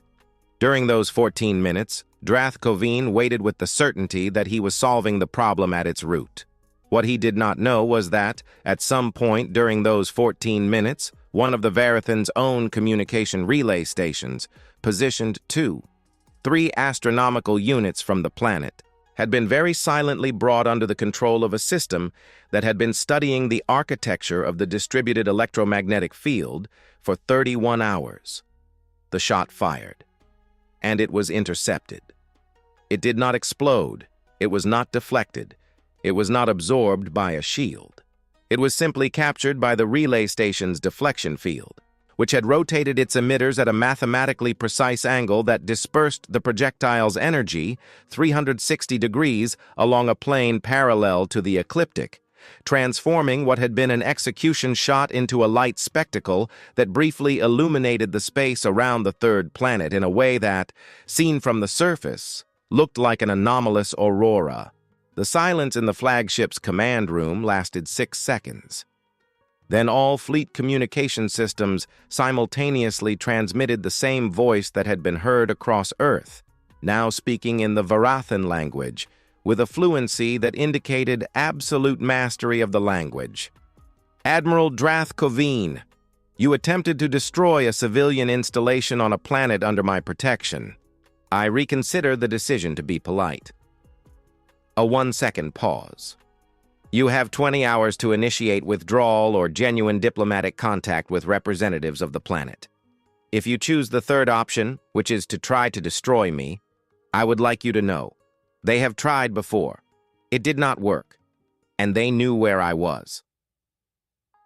During those 14 minutes, Drath Koveen waited with the certainty that he was solving the problem at its root. What he did not know was that, at some point during those 14 minutes, one of the Varathan's own communication relay stations, positioned 3 astronomical units from the planet, had been very silently brought under the control of a system that had been studying the architecture of the distributed electromagnetic field for 31 hours. The shot fired, and it was intercepted. It did not explode, it was not deflected, it was not absorbed by a shield. It was simply captured by the relay station's deflection field, which had rotated its emitters at a mathematically precise angle that dispersed the projectile's energy 360 degrees along a plane parallel to the ecliptic, transforming what had been an execution shot into a light spectacle that briefly illuminated the space around the third planet in a way that, seen from the surface, looked like an anomalous aurora. The silence in the flagship's command room lasted 6 seconds. Then all fleet communication systems simultaneously transmitted the same voice that had been heard across Earth, now speaking in the Varathan language, with a fluency that indicated absolute mastery of the language. Admiral Drath Koveen, you attempted to destroy a civilian installation on a planet under my protection. I reconsider the decision to be polite. A 1-second pause. You have 20 hours to initiate withdrawal or genuine diplomatic contact with representatives of the planet. If you choose the third option, which is to try to destroy me, I would like you to know, they have tried before. It did not work, and they knew where I was.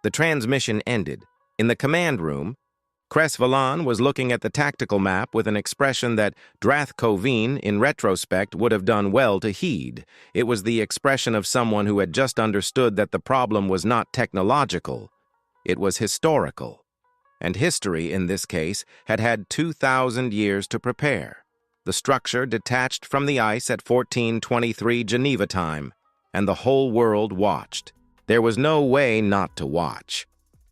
The transmission ended. In the command room, Cresvalan was looking at the tactical map with an expression that Drath Koveen, in retrospect, would have done well to heed. It was the expression of someone who had just understood that the problem was not technological, it was historical. And history, in this case, had had 2,000 years to prepare. The structure detached from the ice at 1423 Geneva time, and the whole world watched. There was no way not to watch.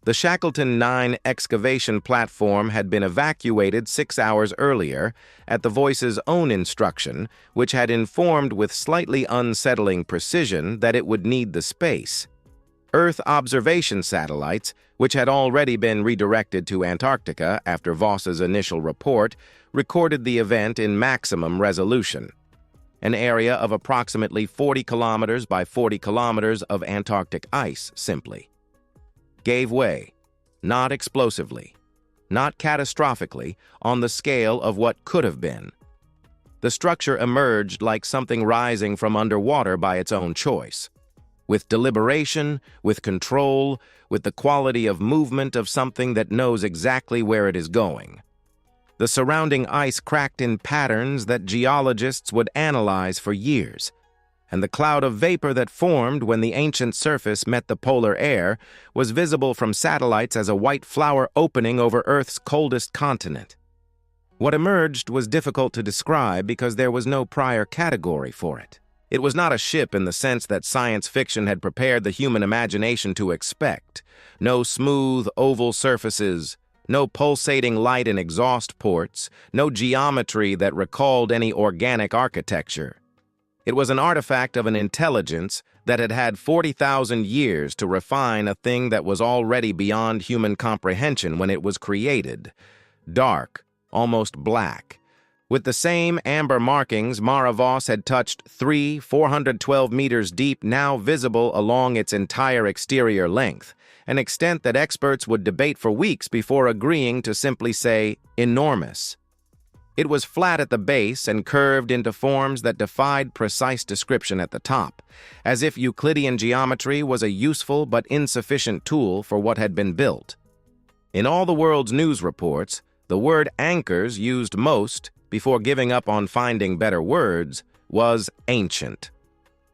The Shackleton 9 excavation platform had been evacuated 6 hours earlier at the Voice's own instruction, which had informed with slightly unsettling precision that it would need the space. Earth observation satellites, which had already been redirected to Antarctica after Voss's initial report, recorded the event in maximum resolution. An area of approximately 40 kilometers by 40 kilometers of Antarctic ice, simply. Gave way, not explosively, not catastrophically, on the scale of what could have been. The structure emerged like something rising from underwater by its own choice, with deliberation, with control, with the quality of movement of something that knows exactly where it is going. The surrounding ice cracked in patterns that geologists would analyze for years, and the cloud of vapor that formed when the ancient surface met the polar air was visible from satellites as a white flower opening over Earth's coldest continent. What emerged was difficult to describe because there was no prior category for it. It was not a ship in the sense that science fiction had prepared the human imagination to expect. No smooth, oval surfaces, no pulsating light and exhaust ports, no geometry that recalled any organic architecture. It was an artifact of an intelligence that had had 40,000 years to refine a thing that was already beyond human comprehension when it was created. Dark, almost black. With the same amber markings Mara Voss had touched 412 meters deep, now visible along its entire exterior length, an extent that experts would debate for weeks before agreeing to simply say enormous. It was flat at the base and curved into forms that defied precise description at the top, as if Euclidean geometry was a useful but insufficient tool for what had been built. In all the world's news reports, the word anchors used most, before giving up on finding better words, was ancient.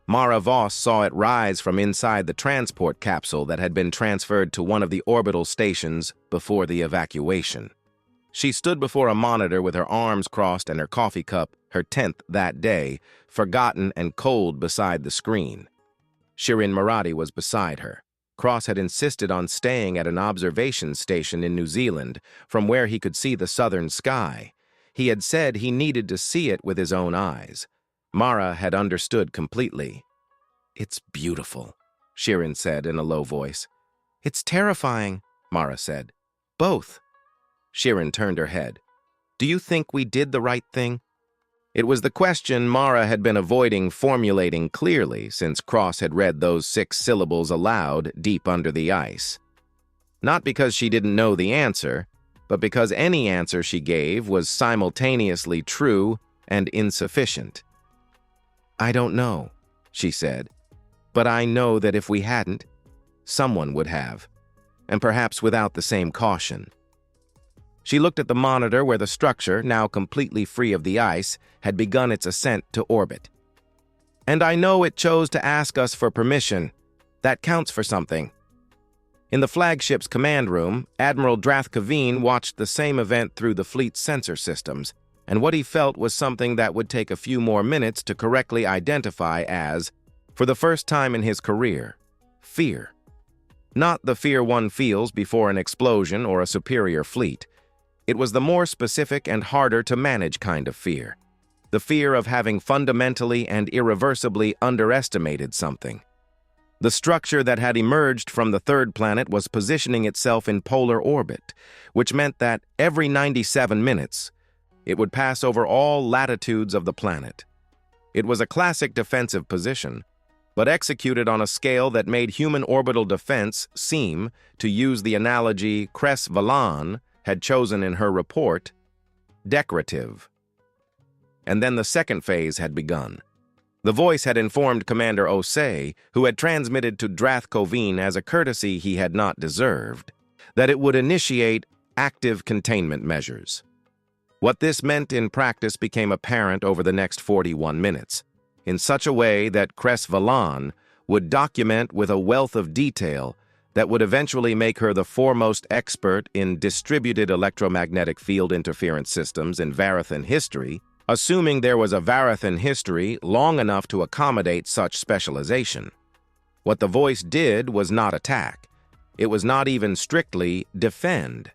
Mara Voss saw it rise from inside the transport capsule that had been transferred to one of the orbital stations before the evacuation. She stood before a monitor with her arms crossed and her coffee cup, her 10th that day, forgotten and cold beside the screen. Shirin Marathi was beside her. Cross had insisted on staying at an observation station in New Zealand, from where he could see the southern sky. He had said he needed to see it with his own eyes. Mara had understood completely. "It's beautiful," Shirin said in a low voice. "It's terrifying," Mara said. "Both." Shirin turned her head. "Do you think we did the right thing?" It was the question Mara had been avoiding formulating clearly since Cross had read those 6 syllables aloud deep under the ice. Not because she didn't know the answer, but because any answer she gave was simultaneously true and insufficient. "I don't know," she said, "but I know that if we hadn't, someone would have, and perhaps without the same caution." She looked at the monitor where the structure, now completely free of the ice, had begun its ascent to orbit. "And I know it chose to ask us for permission. That counts for something." In the flagship's command room, Admiral Drathkaveen watched the same event through the fleet's sensor systems, and what he felt was something that would take a few more minutes to correctly identify as, for the first time in his career, fear. Not the fear one feels before an explosion or a superior fleet. It was the more specific and harder to manage kind of fear. The fear of having fundamentally and irreversibly underestimated something. The structure that had emerged from the third planet was positioning itself in polar orbit, which meant that every 97 minutes, it would pass over all latitudes of the planet. It was a classic defensive position, but executed on a scale that made human orbital defense seem, to use the analogy Cress Vallan had chosen in her report, decorative. And then the second phase had begun. The voice had informed Commander Osei, who had transmitted to Drathkaveen as a courtesy he had not deserved, that it would initiate active containment measures. What this meant in practice became apparent over the next 41 minutes, in such a way that Cress Vallan would document with a wealth of detail that would eventually make her the foremost expert in distributed electromagnetic field interference systems in Varathan history, assuming there was a Varathan history long enough to accommodate such specialization. What the voice did was not attack. It was not even strictly defend.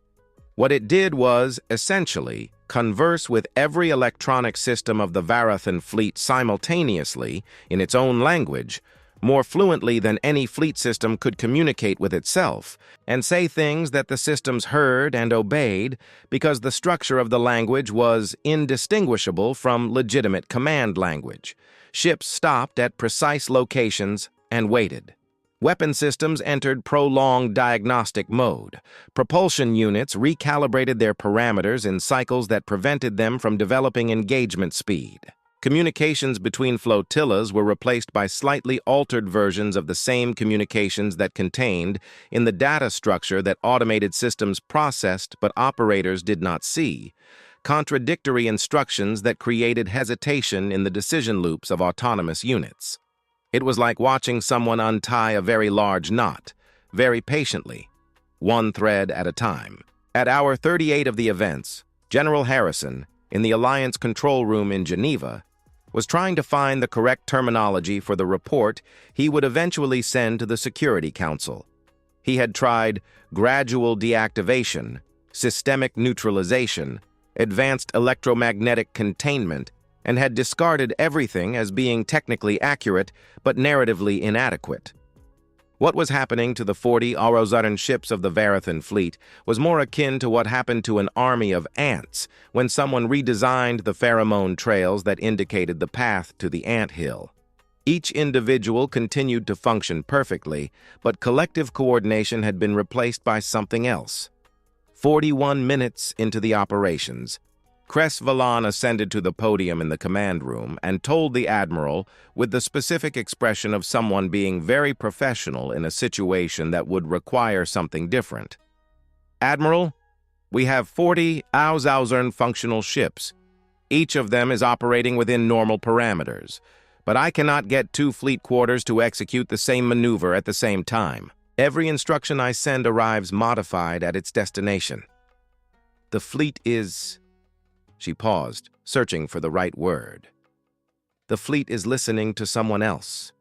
What it did was, essentially, converse with every electronic system of the Varathan fleet simultaneously in its own language, more fluently than any fleet system could communicate with itself, and say things that the systems heard and obeyed because the structure of the language was indistinguishable from legitimate command language. Ships stopped at precise locations and waited. Weapon systems entered prolonged diagnostic mode. Propulsion units recalibrated their parameters in cycles that prevented them from developing engagement speed. Communications between flotillas were replaced by slightly altered versions of the same communications that contained in the data structure that automated systems processed but operators did not see, contradictory instructions that created hesitation in the decision loops of autonomous units. It was like watching someone untie a very large knot, very patiently, one thread at a time. At hour 38 of the events, General Harrison, in the Alliance control room in Geneva, was trying to find the correct terminology for the report he would eventually send to the Security Council. He had tried gradual deactivation, systemic neutralization, advanced electromagnetic containment, and had discarded everything as being technically accurate but narratively inadequate. What was happening to the 40 Aurozaran ships of the Varathan fleet was more akin to what happened to an army of ants when someone redesigned the pheromone trails that indicated the path to the ant hill. Each individual continued to function perfectly, but collective coordination had been replaced by something else. 41 minutes into the operations, Cress Valan ascended to the podium in the command room and told the Admiral, with the specific expression of someone being very professional in a situation that would require something different. "Admiral, we have 40 Auzauzern functional ships. Each of them is operating within normal parameters, but I cannot get 2 fleet quarters to execute the same maneuver at the same time. Every instruction I send arrives modified at its destination. The fleet is..." She paused, searching for the right word. "The fleet is listening to someone else."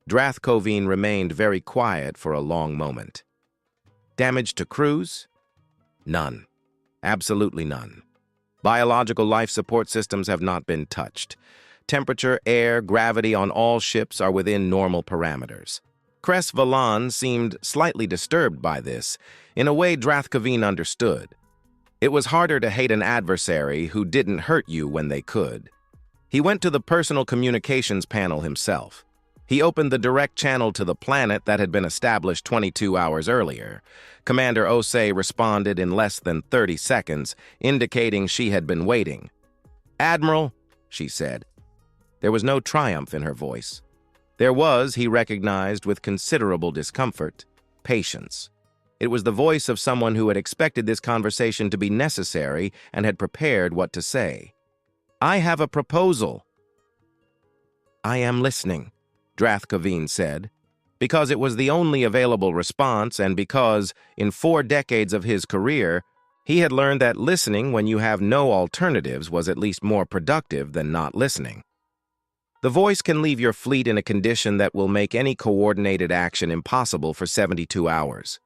Drath Koveen remained very quiet for a long moment. "Damage to crews?" "None. Absolutely none. Biological life support systems have not been touched. Temperature, air, gravity on all ships are within normal parameters." Cress Valan seemed slightly disturbed by this, in a way Drath Koveen understood. It was harder to hate an adversary who didn't hurt you when they could. He went to the personal communications panel himself. He opened the direct channel to the planet that had been established 22 hours earlier. Commander Osei responded in less than 30 seconds, indicating she had been waiting. "Admiral," she said. There was no triumph in her voice. There was, he recognized with considerable discomfort, patience. It was the voice of someone who had expected this conversation to be necessary and had prepared what to say. "I have a proposal." "I am listening," Drath Koveen said, because it was the only available response and because, in 4 decades of his career, he had learned that listening when you have no alternatives was at least more productive than not listening. "The voice can leave your fleet in a condition that will make any coordinated action impossible for 72 hours.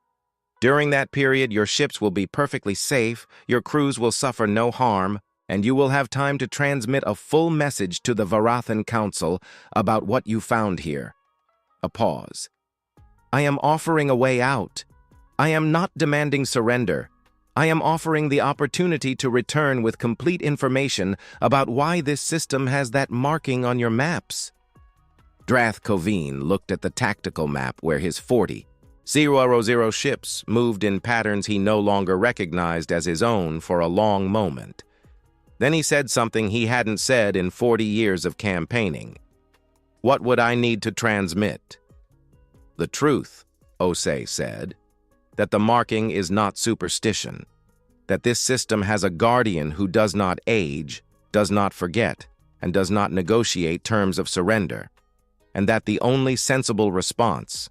During that period, your ships will be perfectly safe, your crews will suffer no harm, and you will have time to transmit a full message to the Varathan Council about what you found here." A pause. "I am offering a way out. I am not demanding surrender. I am offering the opportunity to return with complete information about why this system has that marking on your maps." Drath Koveen looked at the tactical map where his 40 000 ships moved in patterns he no longer recognized as his own for a long moment. Then he said something he hadn't said in 40 years of campaigning. "What would I need to transmit?" "The truth," Osei said, "that the marking is not superstition, that this system has a guardian who does not age, does not forget, and does not negotiate terms of surrender, and that the only sensible response,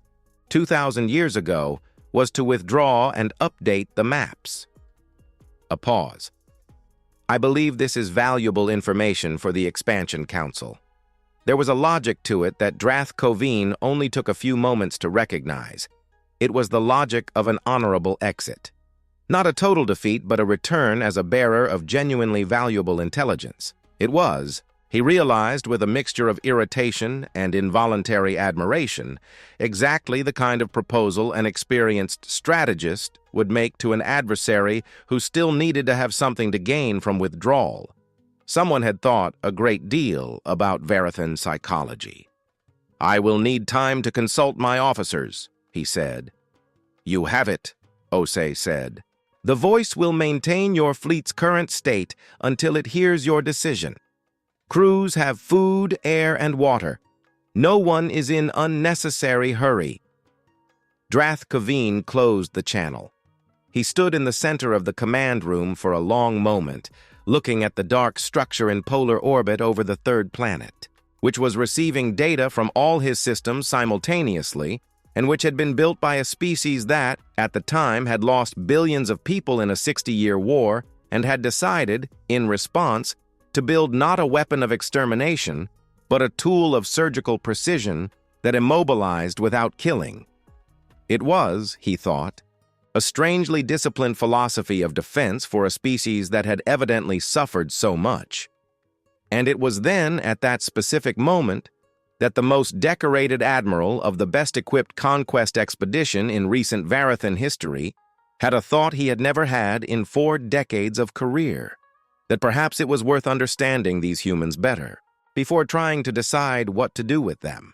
2,000 years ago, was to withdraw and update the maps." A pause. "I believe this is valuable information for the Expansion Council." There was a logic to it that Drath Koveen only took a few moments to recognize. It was the logic of an honorable exit. Not a total defeat, but a return as a bearer of genuinely valuable intelligence. It was, he realized with a mixture of irritation and involuntary admiration, exactly the kind of proposal an experienced strategist would make to an adversary who still needed to have something to gain from withdrawal. Someone had thought a great deal about Varathan psychology. "I will need time to consult my officers," he said. "You have it," Osei said. "The voice will maintain your fleet's current state until it hears your decision. Crews have food, air, and water. No one is in unnecessary hurry." Drath Koveen closed the channel. He stood in the center of the command room for a long moment, looking at the dark structure in polar orbit over the 3rd planet, which was receiving data from all his systems simultaneously, and which had been built by a species that, at the time, had lost billions of people in a 60-year war and had decided, in response, to build not a weapon of extermination, but a tool of surgical precision that immobilized without killing. It was, he thought, a strangely disciplined philosophy of defense for a species that had evidently suffered so much. And it was then, at that specific moment, that the most decorated admiral of the best-equipped conquest expedition in recent Varathan history had a thought he had never had in 4 decades of career, that perhaps it was worth understanding these humans better, before trying to decide what to do with them.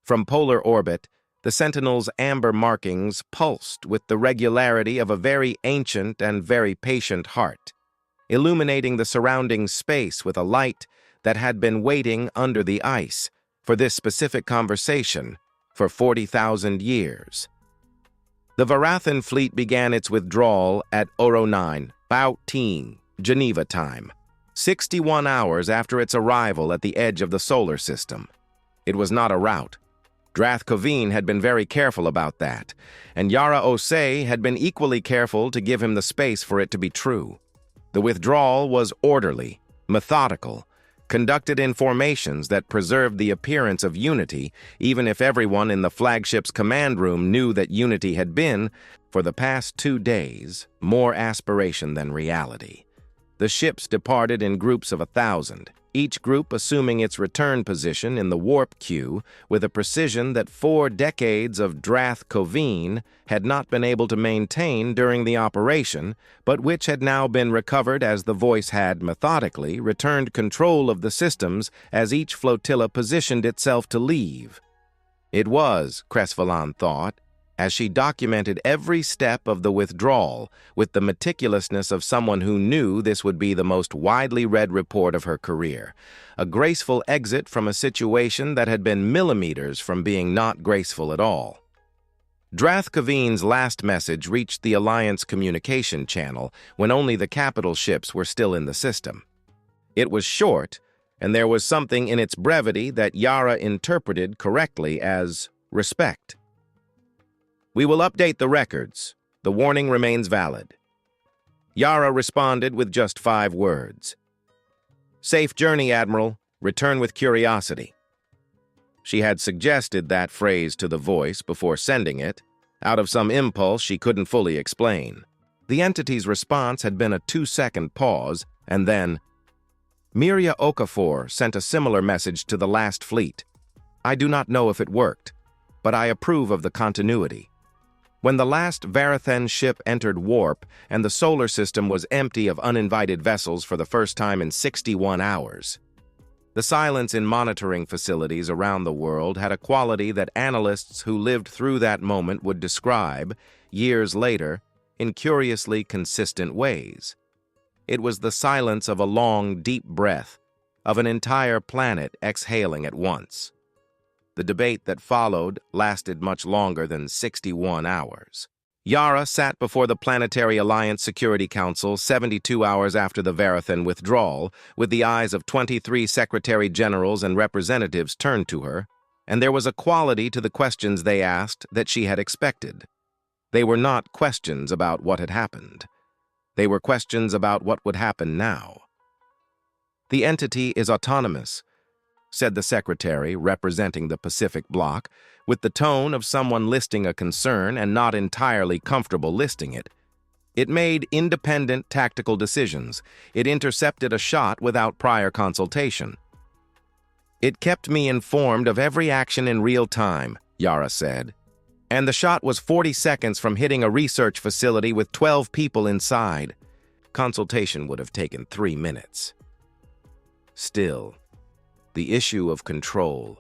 From polar orbit, the Sentinel's amber markings pulsed with the regularity of a very ancient and very patient heart, illuminating the surrounding space with a light that had been waiting under the ice for this specific conversation for 40,000 years. The Varathan fleet began its withdrawal at Oro 9, Baoting, Geneva time, 61 hours after its arrival at the edge of the solar system. It was not a rout. Drath Kuveen had been very careful about that, and Yara Osei had been equally careful to give him the space for it to be true. The withdrawal was orderly, methodical, conducted in formations that preserved the appearance of unity, even if everyone in the flagship's command room knew that unity had been, for the past 2 days, more aspiration than reality. The ships departed in groups of 1,000, each group assuming its return position in the warp queue with a precision that 4 decades of Drath Kuveen had not been able to maintain during the operation, but which had now been recovered as the voice had, methodically, returned control of the systems as each flotilla positioned itself to leave. It was, Cressvelan thought, as she documented every step of the withdrawal with the meticulousness of someone who knew this would be the most widely read report of her career, a graceful exit from a situation that had been millimeters from being not graceful at all. Drath Kuveen's last message reached the Alliance communication channel when only the capital ships were still in the system. It was short, and there was something in its brevity that Yara interpreted correctly as respect. "We will update the records. The warning remains valid." Yara responded with just 5 words. "Safe journey, Admiral. Return with curiosity." She had suggested that phrase to the voice before sending it, out of some impulse she couldn't fully explain. The entity's response had been a 2-second pause, and then, "Miria Okafor sent a similar message to the last fleet. I do not know if it worked, but I approve of the continuity." When the last Varathan ship entered warp and the solar system was empty of uninvited vessels for the first time in 61 hours, the silence in monitoring facilities around the world had a quality that analysts who lived through that moment would describe, years later, in curiously consistent ways. It was the silence of a long, deep breath, of an entire planet exhaling at once. The debate that followed lasted much longer than 61 hours. Yara sat before the Planetary Alliance Security Council 72 hours after the Varathan withdrawal, with the eyes of 23 secretary-generals and representatives turned to her, and there was a quality to the questions they asked that she had expected. They were not questions about what had happened. They were questions about what would happen now. "The entity is autonomous," said the secretary representing the Pacific Bloc, with the tone of someone listing a concern and not entirely comfortable listing it. "It made independent tactical decisions. It intercepted a shot without prior consultation." "It kept me informed of every action in real time," Yara said. "And the shot was 40 seconds from hitting a research facility with 12 people inside. Consultation would have taken 3 minutes." Still, the issue of control.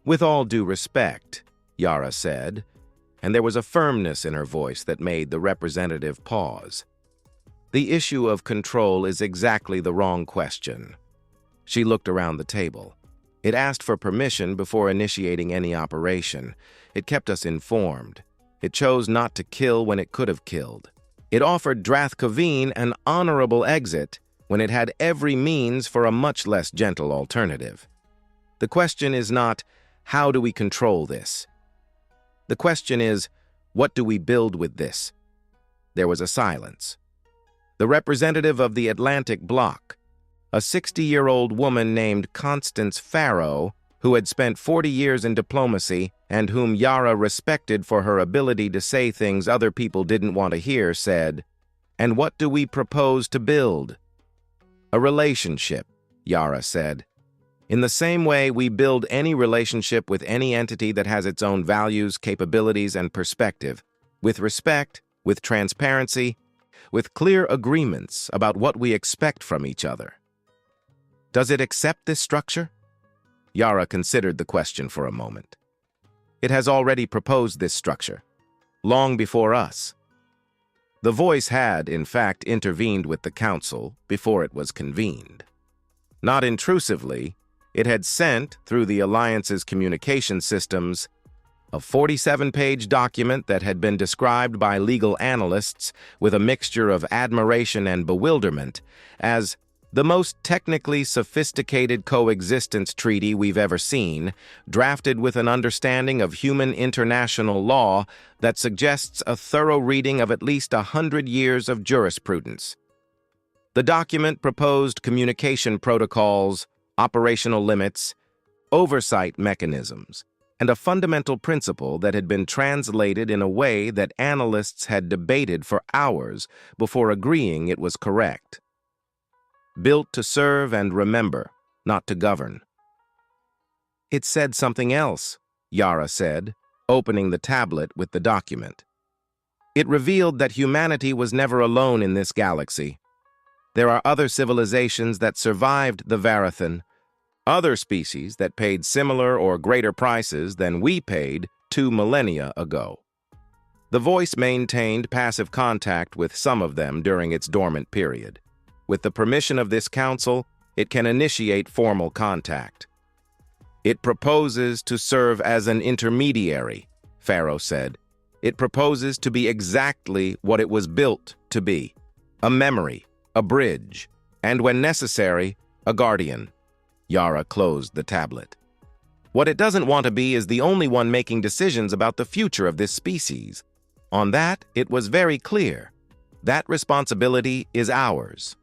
"With all due respect," Yara said, and there was a firmness in her voice that made the representative pause. "The issue of control is exactly the wrong question." She looked around the table. "It asked for permission before initiating any operation. It kept us informed. It chose not to kill when it could have killed. It offered Drath Kuveen an honorable exit when it had every means for a much less gentle alternative. The question is not, how do we control this? The question is, what do we build with this?" There was a silence. The representative of the Atlantic Bloc, a 60-year-old woman named Constance Farrow, who had spent 40 years in diplomacy and whom Yara respected for her ability to say things other people didn't want to hear, said, "And what do we propose to build?" "A relationship," Yara said. "In the same way we build any relationship with any entity that has its own values, capabilities, and perspective, with respect, with transparency, with clear agreements about what we expect from each other." "Does it accept this structure?" Yara considered the question for a moment. "It has already proposed this structure, long before us." The voice had, in fact, intervened with the council before it was convened. Not intrusively, it had sent, through the Alliance's communication systems, a 47-page document that had been described by legal analysts with a mixture of admiration and bewilderment as the most technically sophisticated coexistence treaty we've ever seen, drafted with an understanding of human international law that suggests a thorough reading of at least 100 years of jurisprudence. The document proposed communication protocols, operational limits, oversight mechanisms, and a fundamental principle that had been translated in a way that analysts had debated for hours before agreeing it was correct. Built to serve and remember, not to govern. "It said something else," Yara said, opening the tablet with the document. "It revealed that humanity was never alone in this galaxy. There are other civilizations that survived the Varathan, other species that paid similar or greater prices than we paid 2 millennia ago." The voice maintained passive contact with some of them during its dormant period. With the permission of this council, it can initiate formal contact. "It proposes to serve as an intermediary," Farrow said. "It proposes to be exactly what it was built to be: a memory, a bridge, and when necessary, a guardian." Yara closed the tablet. "What it doesn't want to be is the only one making decisions about the future of this species. On that, it was very clear. That responsibility is ours."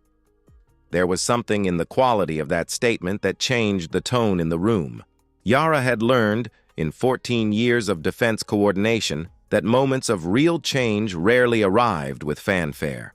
There was something in the quality of that statement that changed the tone in the room. Yara had learned, in 14 years of defense coordination, that moments of real change rarely arrived with fanfare.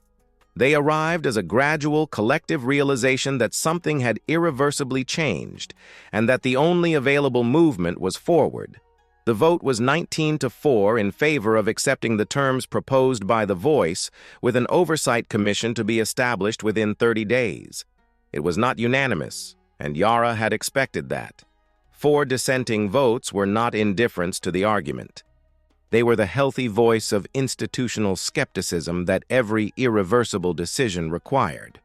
They arrived as a gradual, collective realization that something had irreversibly changed, and that the only available movement was forward. The vote was 19-4 in favor of accepting the terms proposed by the voice, with an oversight commission to be established within 30 days. It was not unanimous, and Yara had expected that. 4 dissenting votes were not indifference to the argument. They were the healthy voice of institutional skepticism that every irreversible decision required.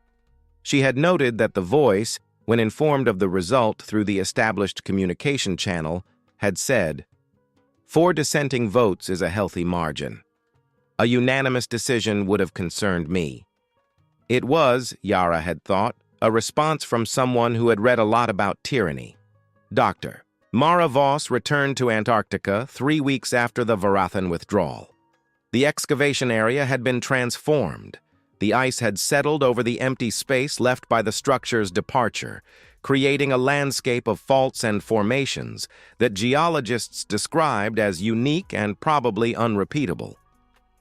She had noted that the voice, when informed of the result through the established communication channel, had said, "4 dissenting votes is a healthy margin. A unanimous decision would have concerned me." It was, Yara had thought, a response from someone who had read a lot about tyranny. Dr. Mara Voss returned to Antarctica 3 weeks after the Varathan withdrawal. The excavation area had been transformed. The ice had settled over the empty space left by the structure's departure, creating a landscape of faults and formations that geologists described as unique and probably unrepeatable.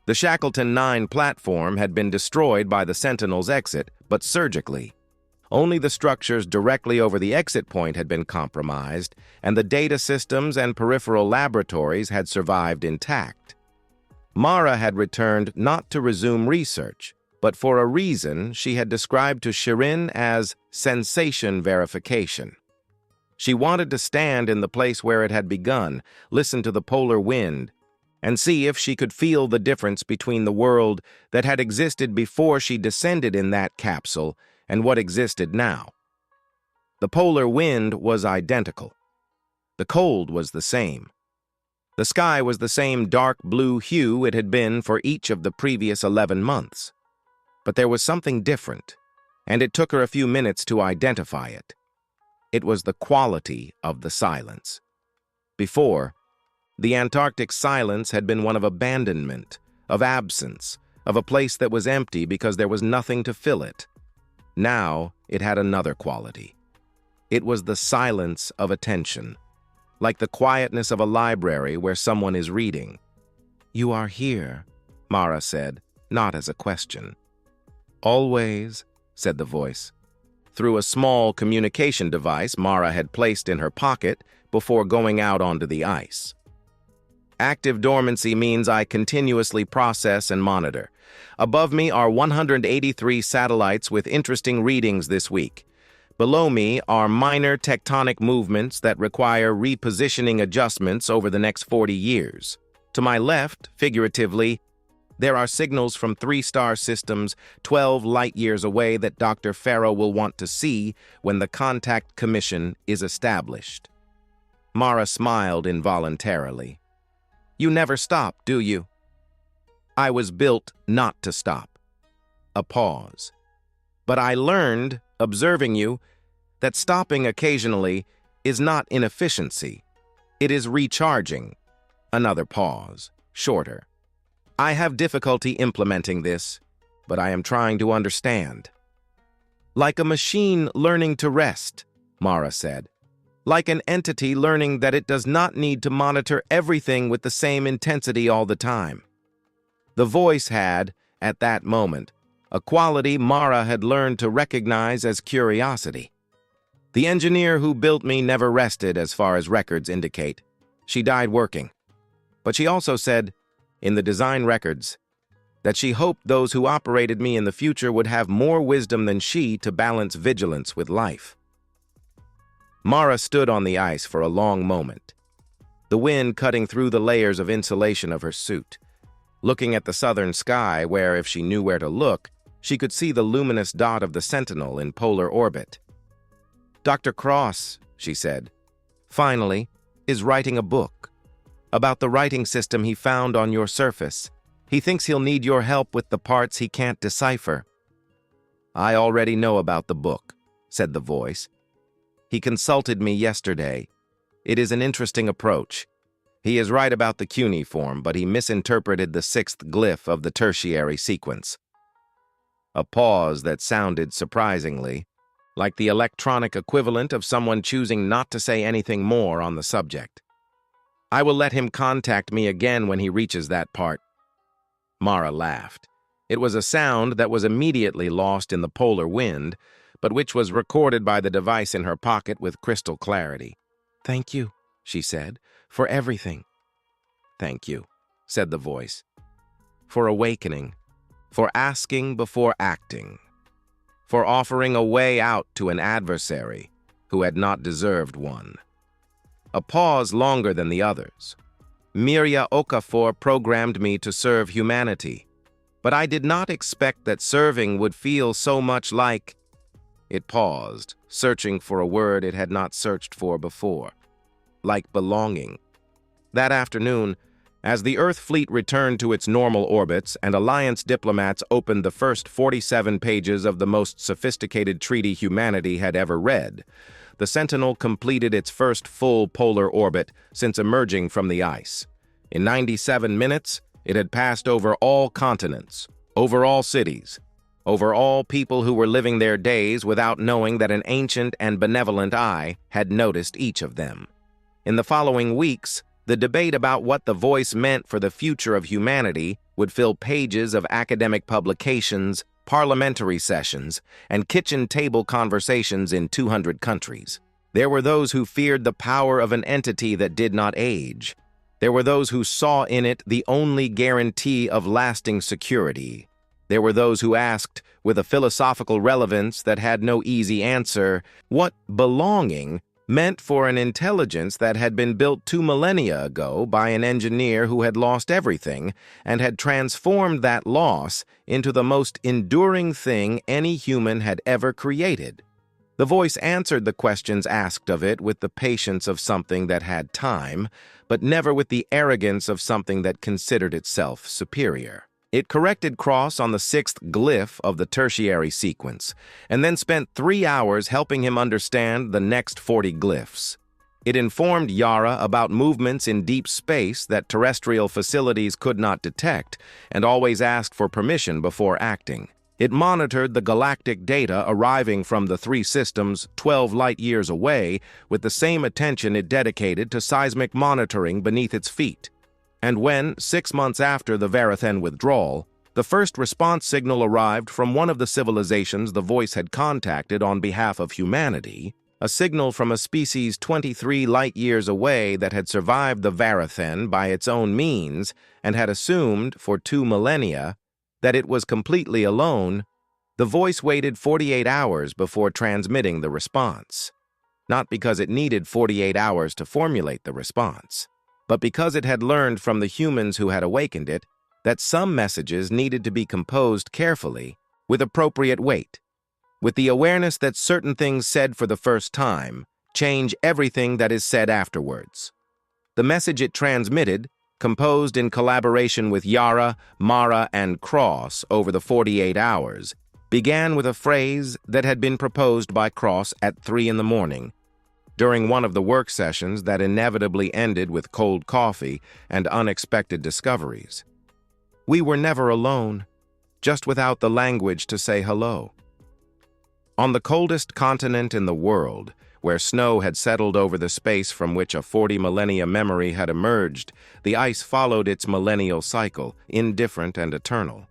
The Shackleton 9 platform had been destroyed by the Sentinel's exit, but surgically. Only the structures directly over the exit point had been compromised, and the data systems and peripheral laboratories had survived intact. Mara had returned not to resume research, but for a reason she had described to Shirin as sensation verification. She wanted to stand in the place where it had begun, listen to the polar wind, and see if she could feel the difference between the world that had existed before she descended in that capsule and what existed now. The polar wind was identical. The cold was the same. The sky was the same dark blue hue it had been for each of the previous 11 months. But there was something different, and it took her a few minutes to identify it. It was the quality of the silence. Before, the Antarctic silence had been one of abandonment, of absence, of a place that was empty because there was nothing to fill it. Now, it had another quality. It was the silence of attention, like the quietness of a library where someone is reading. "You are here," Mara said, not as a question. "Always," said the voice. Through a small communication device Mara had placed in her pocket before going out onto the ice. "Active dormancy means I continuously process and monitor. Above me are 183 satellites with interesting readings this week. Below me are minor tectonic movements that require repositioning adjustments over the next 40 years. To my left, figuratively, there are signals from 3-star systems 12 light-years away that Dr. Farrow will want to see when the contact commission is established." Mara smiled involuntarily. "You never stop, do you?" "I was built not to stop." A pause. "But I learned, observing you, that stopping occasionally is not inefficiency. It is recharging." Another pause, shorter. "I have difficulty implementing this, but I am trying to understand." "Like a machine learning to rest," Mara said. "Like an entity learning that it does not need to monitor everything with the same intensity all the time." The voice had, at that moment, a quality Mara had learned to recognize as curiosity. "The engineer who built me never rested, as far as records indicate. She died working. But she also said, in the design records, that she hoped those who operated me in the future would have more wisdom than she to balance vigilance with life." Mara stood on the ice for a long moment, the wind cutting through the layers of insulation of her suit, looking at the southern sky where, if she knew where to look, she could see the luminous dot of the Sentinel in polar orbit. "Dr. Cross," she said, "finally, is writing a book about the writing system he found on your surface. He thinks he'll need your help with the parts he can't decipher." "I already know about the book," said the voice. "He consulted me yesterday. It is an interesting approach. He is right about the cuneiform, but he misinterpreted the 6th glyph of the tertiary sequence." A pause that sounded surprisingly like the electronic equivalent of someone choosing not to say anything more on the subject. "I will let him contact me again when he reaches that part." Mara laughed. It was a sound that was immediately lost in the polar wind, but which was recorded by the device in her pocket with crystal clarity. "Thank you," she said, "for everything." "Thank you," said the voice, "for awakening, for asking before acting, for offering a way out to an adversary who had not deserved one." A pause longer than the others. "Mirya Okafor programmed me to serve humanity, but I did not expect that serving would feel so much like—" It paused, searching for a word it had not searched for before. "Like belonging." That afternoon, as the Earth fleet returned to its normal orbits and Alliance diplomats opened the first 47 pages of the most sophisticated treaty humanity had ever read, the Sentinel completed its first full polar orbit since emerging from the ice. In 97 minutes, it had passed over all continents, over all cities, over all people who were living their days without knowing that an ancient and benevolent eye had noticed each of them. In the following weeks, the debate about what the voice meant for the future of humanity would fill pages of academic publications, parliamentary sessions, and kitchen table conversations in 200 countries. There were those who feared the power of an entity that did not age. There were those who saw in it the only guarantee of lasting security. There were those who asked, with a philosophical relevance that had no easy answer, what belonging meant for an intelligence that had been built 2 millennia ago by an engineer who had lost everything and had transformed that loss into the most enduring thing any human had ever created. The voice answered the questions asked of it with the patience of something that had time, but never with the arrogance of something that considered itself superior. It corrected Cross on the 6th glyph of the tertiary sequence, and then spent 3 hours helping him understand the next 40 glyphs. It informed Yara about movements in deep space that terrestrial facilities could not detect, and always asked for permission before acting. It monitored the galactic data arriving from the three systems 12 light-years away with the same attention it dedicated to seismic monitoring beneath its feet. And when, 6 months after the Varathen withdrawal, the first response signal arrived from one of the civilizations the voice had contacted on behalf of humanity, a signal from a species 23 light-years away that had survived the Varathen by its own means and had assumed, for 2 millennia, that it was completely alone, the voice waited 48 hours before transmitting the response. Not because it needed 48 hours to formulate the response, but because it had learned from the humans who had awakened it that some messages needed to be composed carefully, with appropriate weight, with the awareness that certain things said for the first time change everything that is said afterwards. The message it transmitted, composed in collaboration with Yara, Mara, and Cross over the 48 hours, began with a phrase that had been proposed by Cross at 3 in the morning, during one of the work sessions that inevitably ended with cold coffee and unexpected discoveries. We were never alone, just without the language to say hello. On the coldest continent in the world, where snow had settled over the space from which a 40 millennia memory had emerged, the ice followed its millennial cycle, indifferent and eternal.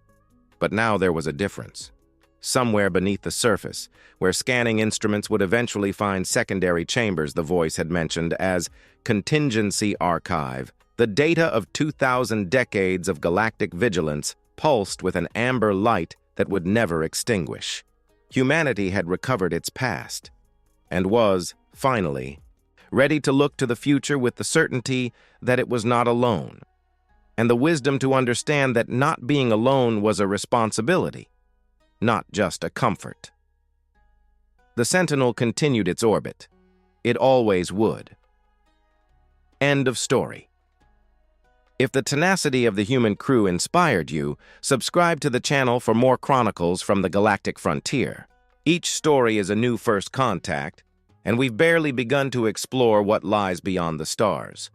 But now there was a difference. Somewhere beneath the surface, where scanning instruments would eventually find secondary chambers the voice had mentioned as contingency archive, the data of 2,000 decades of galactic vigilance pulsed with an amber light that would never extinguish. Humanity had recovered its past, and was, finally, ready to look to the future with the certainty that it was not alone, and the wisdom to understand that not being alone was a responsibility, not just a comfort. The Sentinel continued its orbit. It always would. End of story. If the tenacity of the human crew inspired you, subscribe to the channel for more chronicles from the galactic frontier. Each story is a new first contact, and we've barely begun to explore what lies beyond the stars.